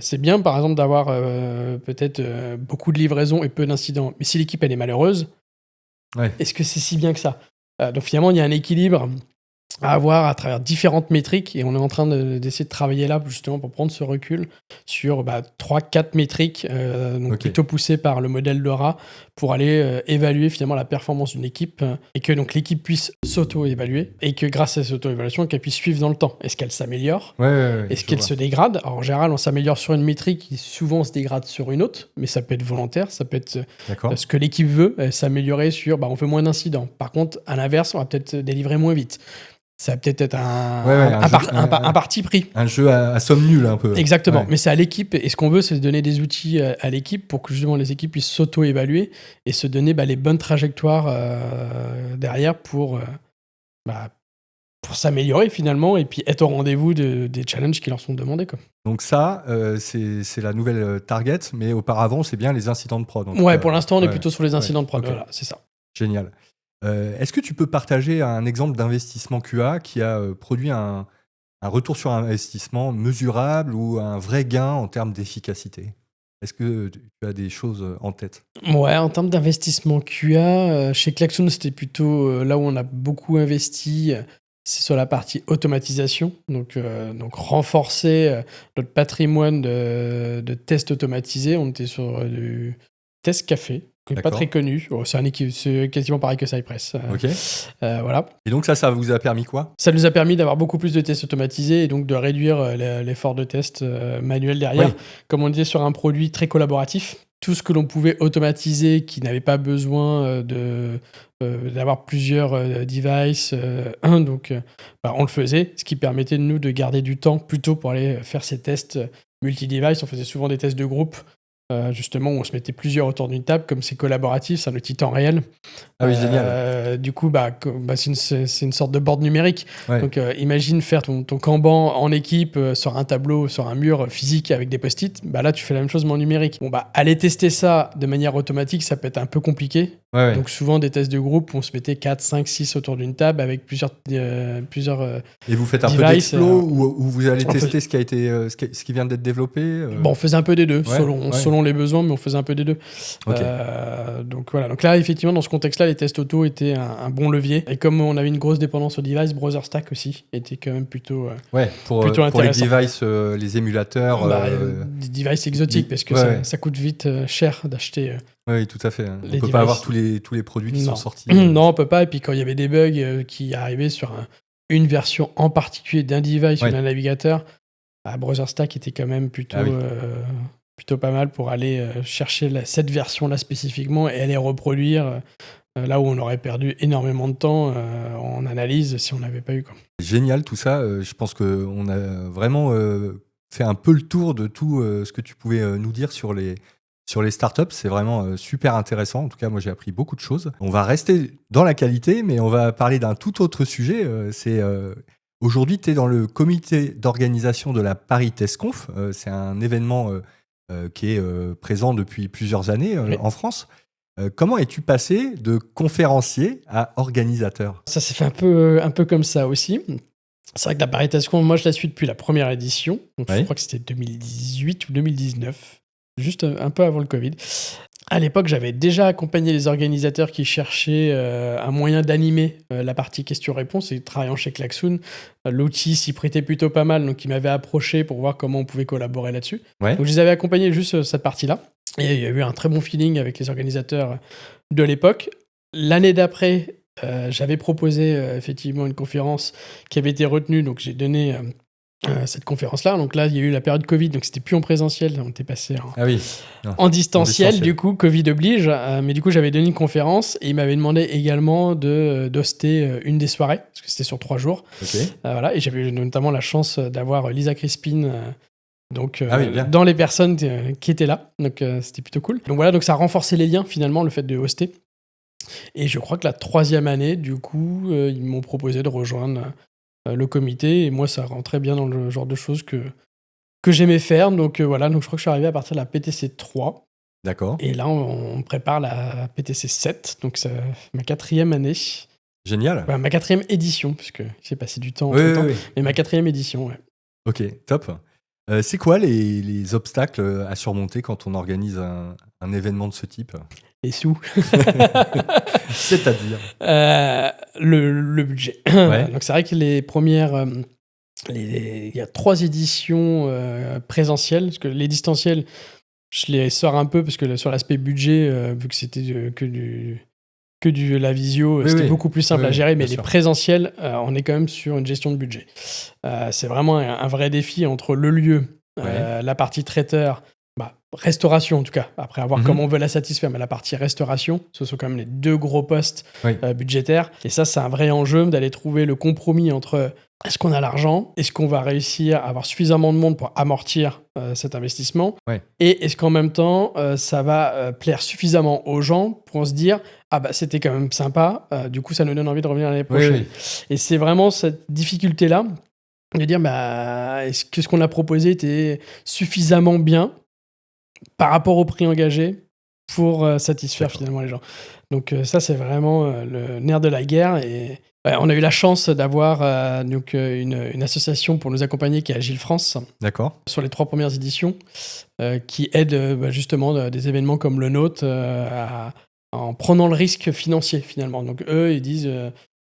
C'est bien par exemple d'avoir peut-être beaucoup de livraisons et peu d'incidents, mais si l'équipe elle est malheureuse, est-ce que c'est si bien que ça? Donc finalement il y a un équilibre à avoir à travers différentes métriques, et on est en train d'essayer de travailler là justement pour prendre ce recul sur 3-4 métriques donc plutôt poussées par le modèle DORA pour aller évaluer finalement la performance d'une équipe et que donc l'équipe puisse s'auto-évaluer et que grâce à cette auto-évaluation qu'elle puisse suivre dans le temps. Est-ce qu'elle s'améliore? Est-ce qu'elle se dégrade? Alors en général on s'améliore sur une métrique qui souvent se dégrade sur une autre, mais ça peut être volontaire, ça peut être ce que l'équipe veut, s'améliorer sur on fait moins d'incidents. Par contre à l'inverse on va peut-être délivrer moins vite. Ça va peut-être être un parti pris. Un jeu à somme nulle, un peu. Exactement. Mais c'est à l'équipe. Et ce qu'on veut, c'est donner des outils à l'équipe pour que justement les équipes puissent s'auto-évaluer et se donner les bonnes trajectoires derrière pour s'améliorer finalement et puis être au rendez-vous des challenges qui leur sont demandés. Donc ça, c'est la nouvelle target, mais auparavant, c'est bien les incidents de prod. Pour l'instant, on est plutôt sur les incidents de prod. Voilà, c'est ça. Génial. Est-ce que tu peux partager un exemple d'investissement QA qui a produit un retour sur investissement mesurable ou un vrai gain en termes d'efficacité? Est-ce que tu as des choses en tête? Ouais, en termes d'investissement QA, chez Klaxoon, c'était plutôt là où on a beaucoup investi. C'est sur la partie automatisation, donc renforcer notre patrimoine de tests automatisés. On était sur du test café, qui n'est pas très connu. C'est quasiment pareil que Cypress. Voilà. Et donc ça vous a permis quoi? Ça nous a permis d'avoir beaucoup plus de tests automatisés et donc de réduire l'effort de test manuel derrière. Comme on disait, sur un produit très collaboratif, tout ce que l'on pouvait automatiser, qui n'avait pas besoin d'avoir plusieurs devices, donc on le faisait, ce qui permettait de nous de garder du temps plutôt pour aller faire ces tests multi-device. On faisait souvent des tests de groupe, justement, où on se mettait plusieurs autour d'une table, comme c'est collaboratif, c'est un outil temps réel. Ah oui, génial. Du coup, c'est une sorte de board numérique. Donc, imagine faire ton Kanban en équipe sur un tableau, sur un mur physique avec des post-it. Là, tu fais la même chose, mais en numérique. Aller tester ça de manière automatique, ça peut être un peu compliqué. Donc, souvent, des tests de groupe, on se mettait 4, 5, 6 autour d'une table avec plusieurs Et vous faites un peu d'explo ou vous allez tester ce qui vient d'être développé on faisait un peu des deux, selon les besoins, mais on faisait un peu des deux. Donc voilà. Donc là, effectivement, dans ce contexte-là, les tests auto étaient un bon levier. Et comme on avait une grosse dépendance au device, BrowserStack aussi était quand même plutôt intéressant. Pour les devices, les émulateurs. Des devices exotiques, parce que ça coûte vite cher d'acheter. Oui, tout à fait. On ne peut pas avoir tous les produits qui sont sortis. Non, on ne peut pas. Et puis quand il y avait des bugs qui arrivaient sur une version en particulier d'un device ou d'un navigateur, BrowserStack était quand même plutôt pas mal pour aller chercher cette version-là spécifiquement et aller reproduire là où on aurait perdu énormément de temps en analyse si on n'avait pas eu. Génial tout ça. Je pense qu'on a vraiment fait un peu le tour de tout ce que tu pouvais nous dire sur les startups. C'est vraiment super intéressant. En tout cas, moi, j'ai appris beaucoup de choses. On va rester dans la qualité, mais on va parler d'un tout autre sujet. Aujourd'hui, tu es dans le comité d'organisation de la Paris TestConf. C'est un événement qui est présent depuis plusieurs années en France. Comment es-tu passé de conférencier à organisateur? Ça s'est fait un peu comme ça aussi. C'est vrai que la Paris TestConf, moi je la suis depuis la première édition. Donc je crois que c'était 2018 ou 2019, juste un peu avant le Covid. À l'époque, j'avais déjà accompagné les organisateurs qui cherchaient un moyen d'animer la partie questions-réponses. Et travaillant chez Klaxoon, l'outil s'y prêtait plutôt pas mal. Donc, ils m'avaient approché pour voir comment on pouvait collaborer là-dessus. Donc, je les avais accompagnés juste cette partie-là. Et il y a eu un très bon feeling avec les organisateurs de l'époque. L'année d'après, j'avais proposé effectivement une conférence qui avait été retenue. Donc, j'ai donné cette conférence-là. Donc là, il y a eu la période Covid, donc c'était plus en présentiel. On était passé en distanciel. Du coup, Covid oblige. Mais du coup, j'avais donné une conférence et il m'avait demandé également d'hoster une des soirées, parce que c'était sur 3 jours. Voilà, et j'avais eu notamment la chance d'avoir Lisa Crispin dans les personnes qui étaient là. Donc c'était plutôt cool. Donc voilà, donc ça a renforcé les liens finalement, le fait de hoster. Et je crois que la 3e année, du coup, ils m'ont proposé de rejoindre le comité, et moi ça rentrait bien dans le genre de choses que que j'aimais faire. Donc voilà, donc je crois que je suis arrivé à partir de la PTC 3. D'accord. Et là, on prépare la PTC 7, donc c'est ma 4e année. Génial. Ma 4e édition, puisque j'ai passé du temps entre-temps. Mais ma 4e édition, ouais. Ok, top. C'est quoi les obstacles à surmonter quand on organise un événement de ce type ? Les sous. C'est-à-dire le budget. Ouais. Donc c'est vrai que les premières... il y a 3 éditions présentielles, parce que les distancielles, je les sors un peu, parce que sur l'aspect budget, vu que c'était que la visio, c'était beaucoup plus simple à gérer, mais les présentiels, on est quand même sur une gestion de budget. C'est vraiment un vrai défi entre le lieu, la partie traiteur, restauration en tout cas, après avoir comment on veut la satisfaire, mais la partie restauration, ce sont quand même les 2 gros postes budgétaires. Et ça, c'est un vrai enjeu d'aller trouver le compromis entre est-ce qu'on a l'argent, est-ce qu'on va réussir à avoir suffisamment de monde pour amortir cet investissement, et est-ce qu'en même temps, ça va plaire suffisamment aux gens pour se dire ah bah c'était quand même sympa, du coup ça nous donne envie de revenir l'année prochaine. Et c'est vraiment cette difficulté-là de dire est-ce que ce qu'on a proposé était suffisamment bien par rapport au prix engagé pour satisfaire finalement les gens. Donc ça, c'est vraiment le nerf de la guerre. Et on a eu la chance d'avoir une association pour nous accompagner qui est Agile France. D'accord. Sur les 3 premières éditions, qui aide justement des événements comme le nôtre en prenant le risque financier finalement. Donc eux, ils disent...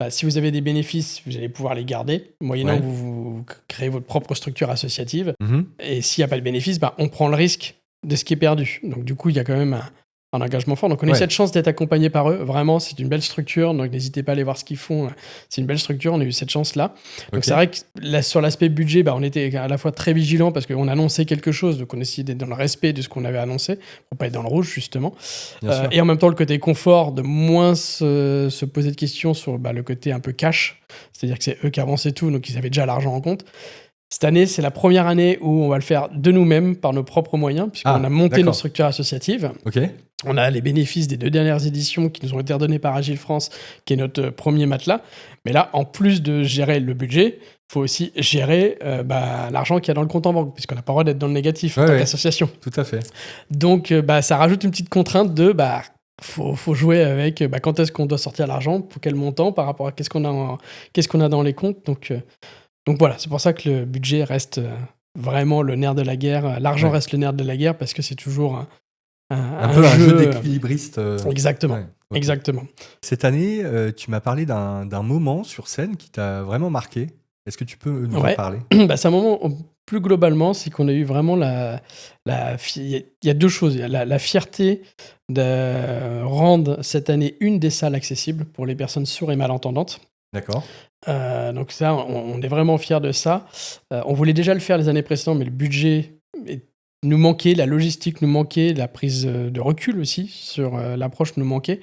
si vous avez des bénéfices, vous allez pouvoir les garder, moyennant que vous créez votre propre structure associative. Et s'il n'y a pas de bénéfices, on prend le risque de ce qui est perdu. Donc du coup, il y a quand même un engagement fort. Donc on a eu cette chance d'être accompagné par eux. Vraiment, c'est une belle structure. Donc n'hésitez pas à aller voir ce qu'ils font. C'est une belle structure. On a eu cette chance-là. Donc c'est vrai que sur l'aspect budget, on était à la fois très vigilants parce qu'on annonçait quelque chose. Donc on essayait d'être dans le respect de ce qu'on avait annoncé pour pas être dans le rouge, justement. Et en même temps, le côté confort, de moins se poser de questions sur le côté un peu cash. C'est-à-dire que c'est eux qui avançaient tout. Donc ils avaient déjà l'argent en compte. Cette année, c'est la première année où on va le faire de nous-mêmes, par nos propres moyens, puisqu'on a monté nos structures associatives. On a les bénéfices des 2 dernières éditions qui nous ont été redonnés par Agile France, qui est notre premier matelas. Mais là, en plus de gérer le budget, il faut aussi gérer l'argent qu'il y a dans le compte en banque, puisqu'on n'a pas le droit d'être dans le négatif en tant qu'association. Tout à fait. Donc, ça rajoute une petite contrainte de... faut jouer avec quand est-ce qu'on doit sortir l'argent, pour quel montant, par rapport à qu'est-ce qu'on a dans les comptes. Donc voilà, c'est pour ça que le budget reste vraiment le nerf de la guerre. L'argent reste le nerf de la guerre parce que c'est toujours un peu un jeu d'équilibriste. Exactement. Exactement. Cette année, tu m'as parlé d'un moment sur scène qui t'a vraiment marqué. Est-ce que tu peux nous en parler ? C'est un moment, plus globalement, c'est qu'on a eu vraiment il y a 2 choses. Il y a la fierté de rendre cette année une des salles accessibles pour les personnes sourdes et malentendantes. D'accord. Donc ça, on est vraiment fiers de ça. On voulait déjà le faire les années précédentes, mais le budget nous manquait, la logistique nous manquait, la prise de recul aussi sur l'approche nous manquait.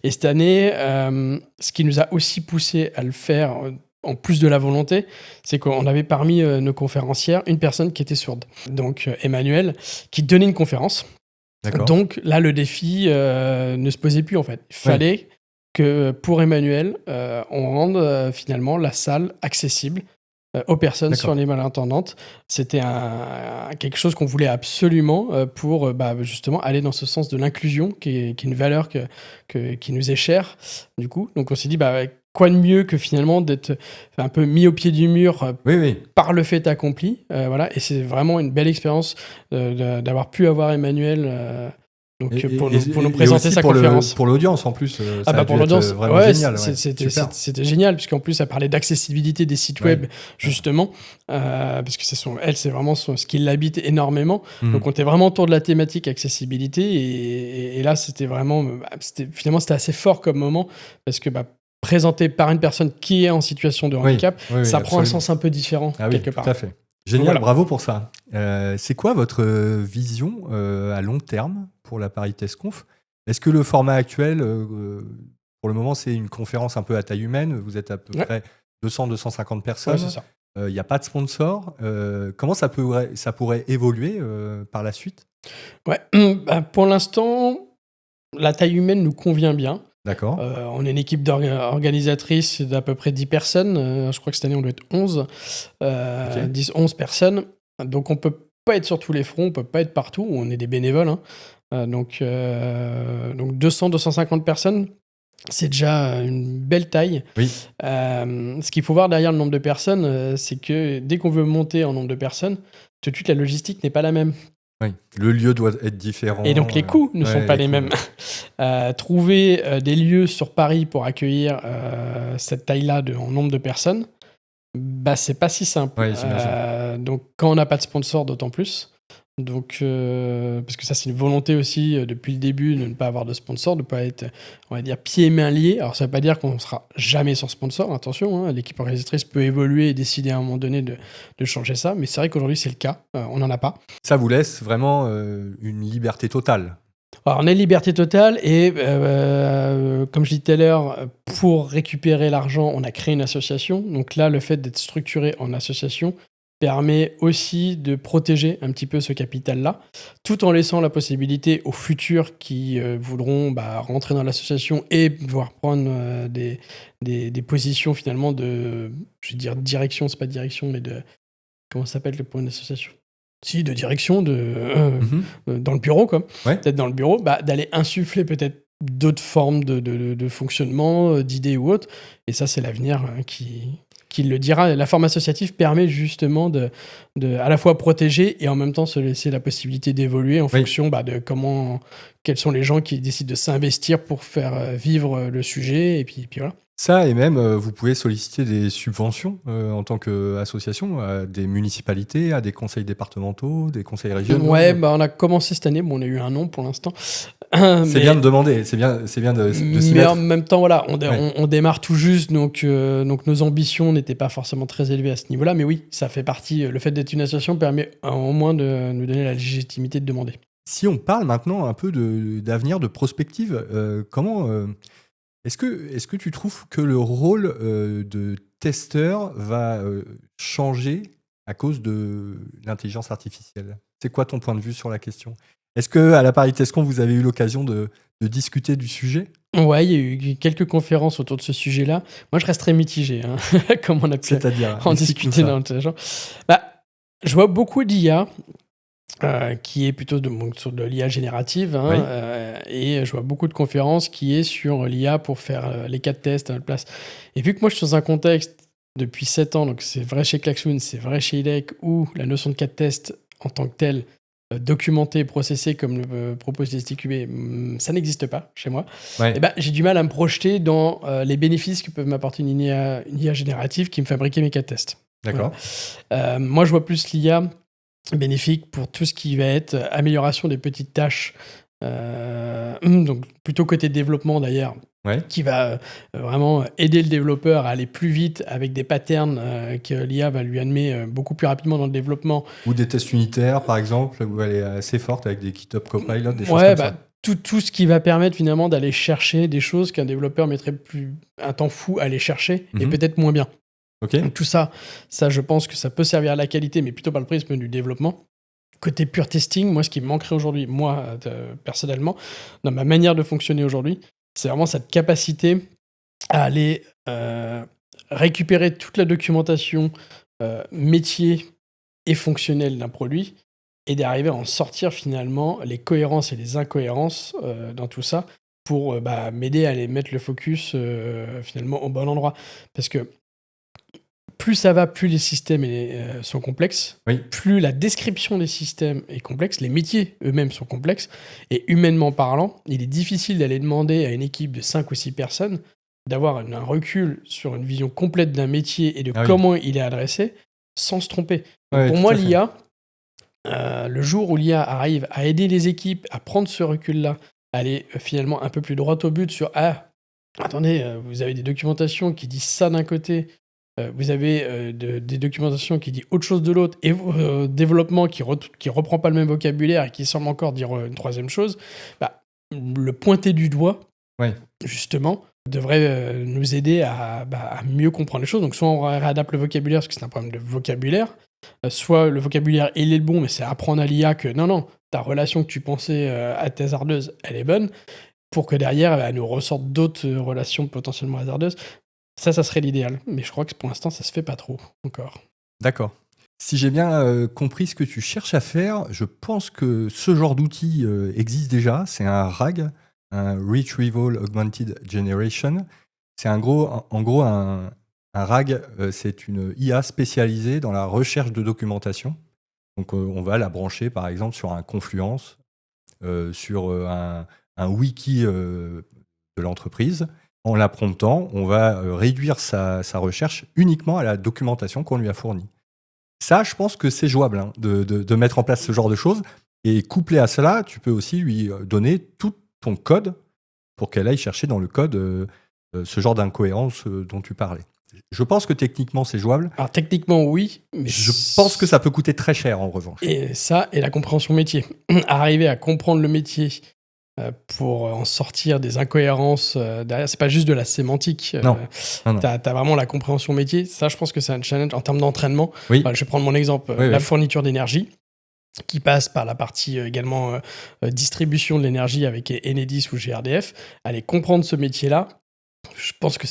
Et cette année, ce qui nous a aussi poussé à le faire, en plus de la volonté, c'est qu'on avait parmi nos conférencières une personne qui était sourde. Donc Emmanuel, qui donnait une conférence. D'accord. Donc là, le défi ne se posait plus en fait. Il fallait que pour Emmanuel, on rende finalement la salle accessible aux personnes sourdes et malentendantes. C'était quelque chose qu'on voulait absolument pour justement aller dans ce sens de l'inclusion, qui est une valeur qui nous est chère, du coup. Donc on s'est dit, quoi de mieux que finalement d'être un peu mis au pied du mur par le fait accompli. Et c'est vraiment une belle expérience d'avoir pu avoir Emmanuel... pour nous présenter sa conférence. Pour l'audience en plus, ça a pour dû l'audience, être vraiment génial. C'était génial, puisqu'en plus, ça parlait d'accessibilité des sites web, justement, parce que c'est vraiment ce qui l'habite énormément. Donc, on était vraiment autour de la thématique accessibilité, et là, c'était vraiment... finalement, c'était assez fort comme moment, parce que présenté par une personne qui est en situation de handicap, ça prend un sens un peu différent, quelque part. Tout à fait. Génial, bravo pour ça. C'est quoi votre vision à long terme pour la ParisTestConf ? Est-ce que le format actuel, pour le moment, c'est une conférence un peu à taille humaine ? Vous êtes à peu près 200-250 personnes. C'est ça. Il n'y a pas de sponsor. Comment ça pourrait évoluer par la suite ? Pour l'instant, la taille humaine nous convient bien. D'accord. On est une équipe organisatrice d'à peu près 10 personnes. Je crois que cette année, on doit être 11. 10-11 personnes. Donc, on peut pas être sur tous les fronts, on peut pas être partout, on est des bénévoles. Hein. Donc 200-250 personnes, c'est déjà une belle taille. Oui. Ce qu'il faut voir derrière le nombre de personnes, c'est que dès qu'on veut monter en nombre de personnes, tout de suite, la logistique n'est pas la même. Oui, le lieu doit être différent. Et donc les coûts ne sont pas les mêmes. Trouver des lieux sur Paris pour accueillir cette taille-là en nombre de personnes, bah c'est pas si simple. Ouais, donc quand on n'a pas de sponsor, d'autant plus. Donc parce que ça c'est une volonté aussi depuis le début de ne pas avoir de sponsor, de ne pas être, on va dire, pieds et mains liés. Alors ça veut pas dire qu'on ne sera jamais sans sponsor, attention, hein, l'équipe organisatrice peut évoluer et décider à un moment donné de changer ça, mais c'est vrai qu'aujourd'hui c'est le cas, on n'en a pas. Ça vous laisse vraiment une liberté totale. Alors, on a une liberté totale et comme je disais tout à l'heure, pour récupérer l'argent, on a créé une association. Donc là, le fait d'être structuré en association permet aussi de protéger un petit peu ce capital-là, tout en laissant la possibilité aux futurs qui voudront rentrer dans l'association et pouvoir prendre des positions finalement de, je vais dire direction, c'est pas direction, mais de, comment ça s'appelle pour une association ? Si, de direction, dans le bureau, quoi. Ouais. Peut-être dans le bureau, d'aller insuffler peut-être d'autres formes de fonctionnement, d'idées ou autres. Et ça, c'est l'avenir qui le dira. La forme associative permet justement de à la fois protéger et en même temps se laisser la possibilité d'évoluer en fonction de quels sont les gens qui décident de s'investir pour faire vivre le sujet. Et puis voilà. Ça, et même, vous pouvez solliciter des subventions en tant qu'association à des municipalités, à des conseils départementaux, des conseils régionaux. Ouais, on a commencé cette année. Bon, on a eu un nom pour l'instant. C'est bien de demander, c'est bien de s'y mettre. Mais en même temps, voilà, on démarre tout juste, donc nos ambitions n'étaient pas forcément très élevées à ce niveau-là. Mais oui, ça fait partie. Le fait d'être une association permet au moins de nous donner la légitimité de demander. Si on parle maintenant un peu d'avenir, de prospective, comment... Est-ce que tu trouves que le rôle de testeur va changer à cause de l'intelligence artificielle ? C'est quoi ton point de vue sur la question ? Est-ce qu'à la Paris TestCon, vous avez eu l'occasion de discuter du sujet ? Ouais, il y a eu quelques conférences autour de ce sujet-là. Moi, je reste très mitigé, hein, comme on a pu en discuter dans le genre. Je vois beaucoup d'IA. Qui est plutôt sur de l'IA générative, hein, et je vois beaucoup de conférences qui est sur l'IA pour faire les cas de test à notre place. Et vu que moi je suis dans un contexte depuis 7 ans, donc c'est vrai chez Klaxoon, c'est vrai chez IDEC, où la notion de cas de test en tant que telle, documentée et processée comme le propose l'ISTQB, ça n'existe pas chez moi. Et j'ai du mal à me projeter dans les bénéfices que peuvent m'apporter une IA générative qui me fabriquait mes cas de test. D'accord. Voilà. Moi je vois plus l'IA bénéfique pour tout ce qui va être amélioration des petites tâches, donc plutôt côté développement d'ailleurs, qui va vraiment aider le développeur à aller plus vite avec des patterns que l'IA va lui amener beaucoup plus rapidement dans le développement. Ou des tests unitaires par exemple, où elle est assez forte avec des GitHub Copilot, des choses comme ça. Tout ce qui va permettre finalement d'aller chercher des choses qu'un développeur mettrait un temps fou à aller chercher et peut-être moins bien. Okay. Donc tout ça, je pense que ça peut servir à la qualité, mais plutôt par le prisme du développement. Côté pure testing, moi, ce qui me manquerait aujourd'hui, moi, personnellement, dans ma manière de fonctionner aujourd'hui, c'est vraiment cette capacité à aller récupérer toute la documentation métier et fonctionnelle d'un produit et d'arriver à en sortir finalement les cohérences et les incohérences dans tout ça pour m'aider à aller mettre le focus finalement au bon endroit. Parce que plus ça va, plus les systèmes sont complexes, plus la description des systèmes est complexe, les métiers eux-mêmes sont complexes, et humainement parlant, il est difficile d'aller demander à une équipe de 5 ou 6 personnes d'avoir un recul sur une vision complète d'un métier et de comment il est adressé, sans se tromper. Pour moi, l'IA, le jour où l'IA arrive à aider les équipes à prendre ce recul-là, à aller finalement un peu plus droit au but sur « Ah, attendez, vous avez des documentations qui disent ça d'un côté », vous avez des documentations qui disent autre chose de l'autre et développement qui reprend pas le même vocabulaire et qui semble encore dire une troisième chose, le pointer du doigt, justement, devrait nous aider à mieux comprendre les choses. Donc soit on réadapte le vocabulaire parce que c'est un problème de vocabulaire, soit le vocabulaire il est le bon, mais c'est apprendre à l'IA que non, ta relation que tu pensais à tes hasardeuses, elle est bonne, pour que derrière, elle nous ressorte d'autres relations potentiellement hasardeuses. Ça serait l'idéal. Mais je crois que pour l'instant, ça se fait pas trop encore. D'accord. Si j'ai bien compris ce que tu cherches à faire, je pense que ce genre d'outil existe déjà. C'est un RAG, un Retrieval Augmented Generation. C'est en gros un RAG, c'est une IA spécialisée dans la recherche de documentation. Donc on va la brancher par exemple sur un Confluence, sur un wiki de l'entreprise. En la promptant, on va réduire sa recherche uniquement à la documentation qu'on lui a fournie. Ça, je pense que c'est jouable de mettre en place ce genre de choses. Et couplé à cela, tu peux aussi lui donner tout ton code pour qu'elle aille chercher dans le code ce genre d'incohérence dont tu parlais. Je pense que techniquement, c'est jouable. Alors techniquement, oui. Mais je pense que ça peut coûter très cher en revanche. Et ça, et la compréhension métier. Arriver à comprendre le métier pour en sortir des incohérences derrière, c'est pas juste de la sémantique. Non. T'as vraiment la compréhension métier. Ça, je pense que c'est un challenge en termes d'entraînement. Oui. Je vais prendre mon exemple, la fourniture d'énergie, qui passe par la partie également distribution de l'énergie avec Enedis ou GRDF. Aller comprendre ce métier-là, je pense que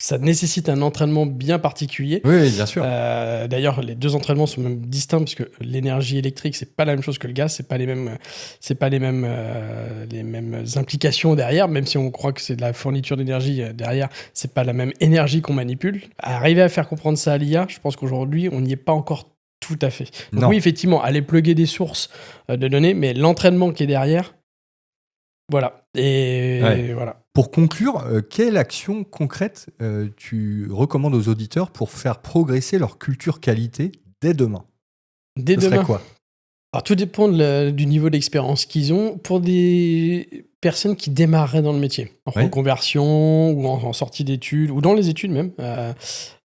ça nécessite un entraînement bien particulier. Oui, bien sûr. D'ailleurs, les deux entraînements sont même distincts parce que l'énergie électrique, c'est pas la même chose que le gaz, c'est pas les mêmes implications derrière. Même si on croit que c'est de la fourniture d'énergie derrière, c'est pas la même énergie qu'on manipule. Arriver à faire comprendre ça à l'IA, je pense qu'aujourd'hui, on n'y est pas encore tout à fait. Donc oui, effectivement, aller plugger des sources de données, mais l'entraînement qui est derrière, voilà. Et voilà. Pour conclure, quelle action concrète tu recommandes aux auditeurs pour faire progresser leur culture qualité dès demain ? Dès Ce demain. serait quoi ? Alors, tout dépend du niveau d'expérience qu'ils ont. Pour des personnes qui démarreraient dans le métier, en reconversion ou en sortie d'études, ou dans les études même,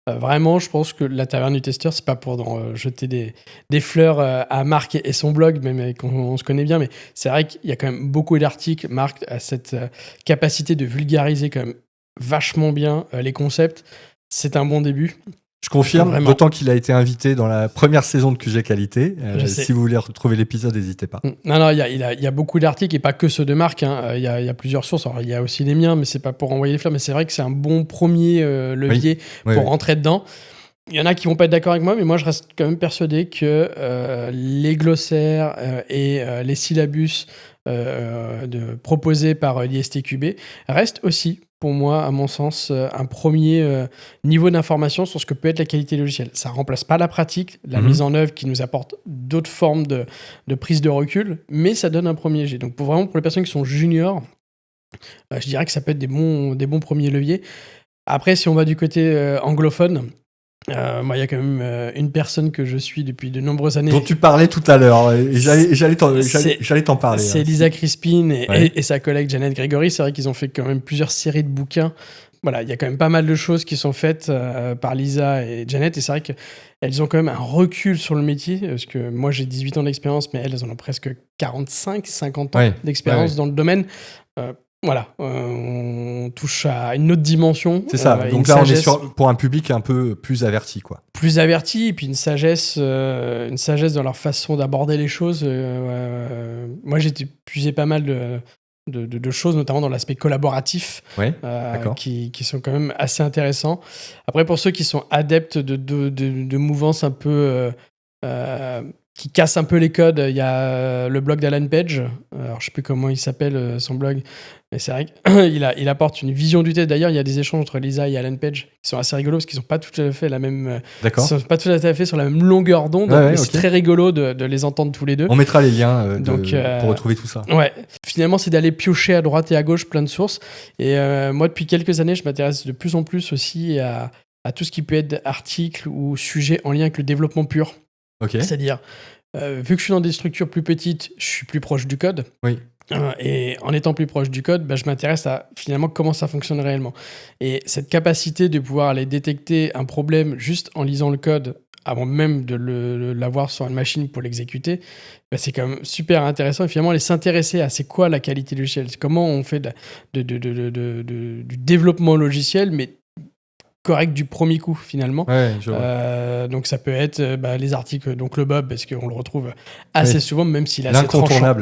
vraiment, je pense que la taverne du testeur, c'est pas pour jeter des fleurs à Marc et son blog, même qu'on se connaît bien, mais c'est vrai qu'il y a quand même beaucoup d'articles. Marc a cette capacité de vulgariser quand même vachement bien les concepts. C'est un bon début. Je confirme, d'autant qu'il a été invité dans la première saison de QG Qualité. Si vous voulez retrouver l'épisode, n'hésitez pas. Non, il y a beaucoup d'articles, et pas que ceux de Marc. Il y a plusieurs sources. Alors, il y a aussi les miens, mais c'est pas pour envoyer les fleurs. Mais c'est vrai que c'est un bon premier levier pour rentrer dedans. Il y en a qui vont pas être d'accord avec moi, mais moi, je reste quand même persuadé que les glossaires et les syllabus proposés par l'ISTQB restent aussi, pour moi, à mon sens, un premier niveau d'information sur ce que peut être la qualité logicielle. Ça ne remplace pas la pratique, la mise en œuvre qui nous apporte d'autres formes de prise de recul, mais ça donne un premier jet. Donc pour les personnes qui sont juniors, je dirais que ça peut être des bons premiers leviers. Après, si on va du côté anglophone, moi, il y a quand même une personne que je suis depuis de nombreuses années. Dont tu parlais tout à l'heure, et j'allais t'en parler. C'est Lisa Crispin et sa collègue Janet Gregory. C'est vrai qu'ils ont fait quand même plusieurs séries de bouquins. Voilà, il y a quand même pas mal de choses qui sont faites par Lisa et Janet. Et c'est vrai qu'elles ont quand même un recul sur le métier. Parce que moi, j'ai 18 ans d'expérience, mais elles en ont presque 45, 50 ans d'expérience dans le domaine. Voilà, on touche à une autre dimension. C'est ça, donc là on est pour un public un peu plus averti, quoi. Plus averti, et puis une sagesse dans leur façon d'aborder les choses. Moi j'ai puisé pas mal de choses, notamment dans l'aspect collaboratif, qui sont quand même assez intéressants. Après, pour ceux qui sont adeptes de mouvances un peu... qui casse un peu les codes, il y a le blog d'Alan Page. Alors, je sais plus comment il s'appelle, son blog, mais c'est vrai qu'il apporte une vision du test. D'ailleurs, il y a des échanges entre Lisa et Alan Page qui sont assez rigolos parce qu'ils sont pas tout à fait la même. D'accord. Ils sont pas tout à fait sur la même longueur d'onde. Mais c'est très rigolo de les entendre tous les deux. On mettra les liens pour retrouver tout ça. Ouais. Finalement, c'est d'aller piocher à droite et à gauche plein de sources. Et moi, depuis quelques années, je m'intéresse de plus en plus aussi à tout ce qui peut être articles ou sujets en lien avec le développement pur. Okay. C'est-à-dire, vu que je suis dans des structures plus petites, je suis plus proche du code. Oui. Et en étant plus proche du code, je m'intéresse à finalement comment ça fonctionne réellement. Et cette capacité de pouvoir aller détecter un problème juste en lisant le code avant même de l'avoir sur une machine pour l'exécuter, c'est quand même super intéressant. Et finalement, aller s'intéresser à c'est quoi la qualité logicielle, comment on fait du développement logiciel, mais correct du premier coup finalement. Donc ça peut être les articles, donc le Bob, parce qu'on le retrouve assez souvent, même s'il est assez tranchant.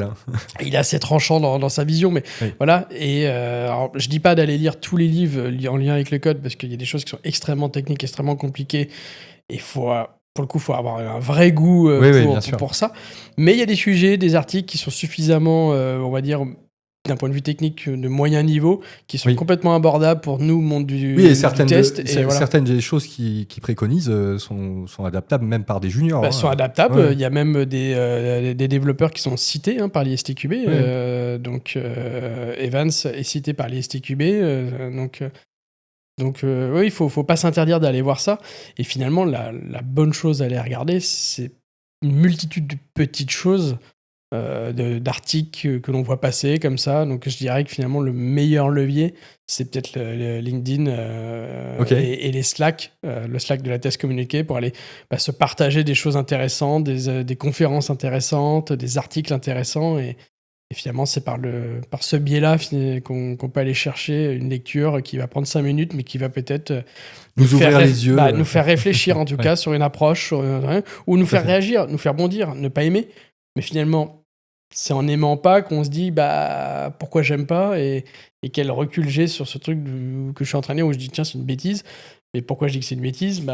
Il est assez tranchant dans sa vision, mais voilà. Et alors, je dis pas d'aller lire tous les livres en lien avec le code, parce qu'il y a des choses qui sont extrêmement techniques, extrêmement compliquées. Il faut pour le coup, il faut avoir un vrai goût pour ça. Mais il y a des sujets, des articles qui sont suffisamment, on va dire, d'un point de vue technique de moyen niveau, qui sont complètement abordables pour nous, monde du test. Certaines des choses qui préconisent sont adaptables même par des juniors. Sont adaptables. Il y a même des développeurs qui sont cités par l'ISTQB. Donc Evans est cité par l'ISTQB. Donc il faut pas s'interdire d'aller voir ça. Et finalement, la bonne chose à aller regarder, c'est une multitude de petites choses, d'articles que l'on voit passer comme ça. Donc je dirais que finalement, le meilleur levier, c'est peut-être le LinkedIn et les Slack, le Slack de la Test Communiqué, pour aller se partager des choses intéressantes, des conférences intéressantes, des articles intéressants. Et finalement, c'est par ce biais-là qu'on peut aller chercher une lecture qui va prendre 5 minutes, mais qui va peut-être nous ouvrir les yeux. Nous faire réfléchir, en tout cas, sur une approche, ou nous faire réagir, nous faire bondir, ne pas aimer. Mais finalement, c'est en n'aimant pas qu'on se dit pourquoi j'aime pas, et quel recul j'ai sur ce truc que je suis entraîné, où je dis tiens, c'est une bêtise. Mais pourquoi je dis que c'est une bêtise?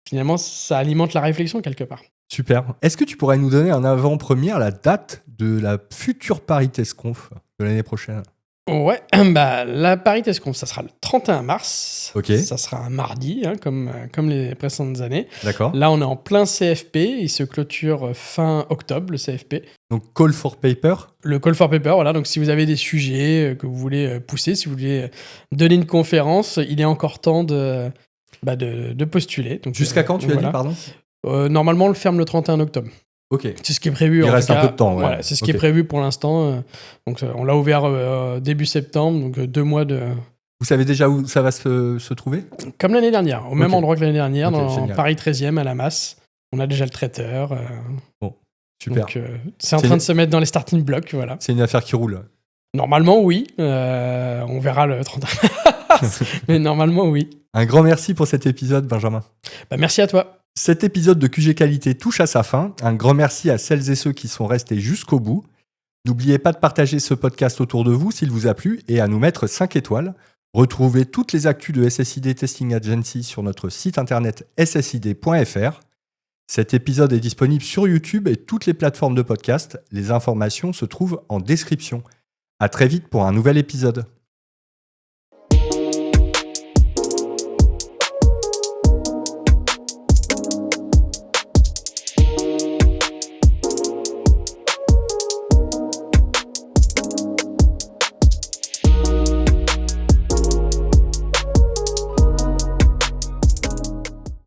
Finalement, ça alimente la réflexion quelque part. Super. Est-ce que tu pourrais nous donner en avant-première la date de la future Paris TestConf de l'année prochaine? Ouais, la Paris TestConf, ça sera le 31 mars. Ok. Ça sera un mardi, comme les précédentes années. D'accord. Là, on est en plein CFP. Il se clôture fin octobre, le CFP. Donc, call for paper. Le call for paper, voilà. Donc, si vous avez des sujets que vous voulez pousser, si vous voulez donner une conférence, il est encore temps de postuler. Donc, jusqu'à quand tu as dit, pardon? Normalement, on le ferme le 31 octobre. Ok. C'est ce qui est prévu. Il reste un peu de temps. Voilà, c'est ce qui est prévu pour l'instant. Donc, on l'a ouvert début septembre, donc 2 mois de. Vous savez déjà où ça va se trouver? Comme l'année dernière, au même endroit que l'année dernière, dans génial. Paris 13e à la Masse. On a déjà le traiteur. Bon, super. Donc, c'est en train de se mettre dans les starting blocks, voilà. C'est une affaire qui roule. Normalement, oui. On verra le 31 mars. Mais normalement, oui. Un grand merci pour cet épisode, Benjamin. Merci à toi. Cet épisode de QG Qualité touche à sa fin. Un grand merci à celles et ceux qui sont restés jusqu'au bout. N'oubliez pas de partager ce podcast autour de vous s'il vous a plu et à nous mettre 5 étoiles. Retrouvez toutes les actus de SSID Testing Agency sur notre site internet ssid.fr. Cet épisode est disponible sur YouTube et toutes les plateformes de podcast. Les informations se trouvent en description. À très vite pour un nouvel épisode.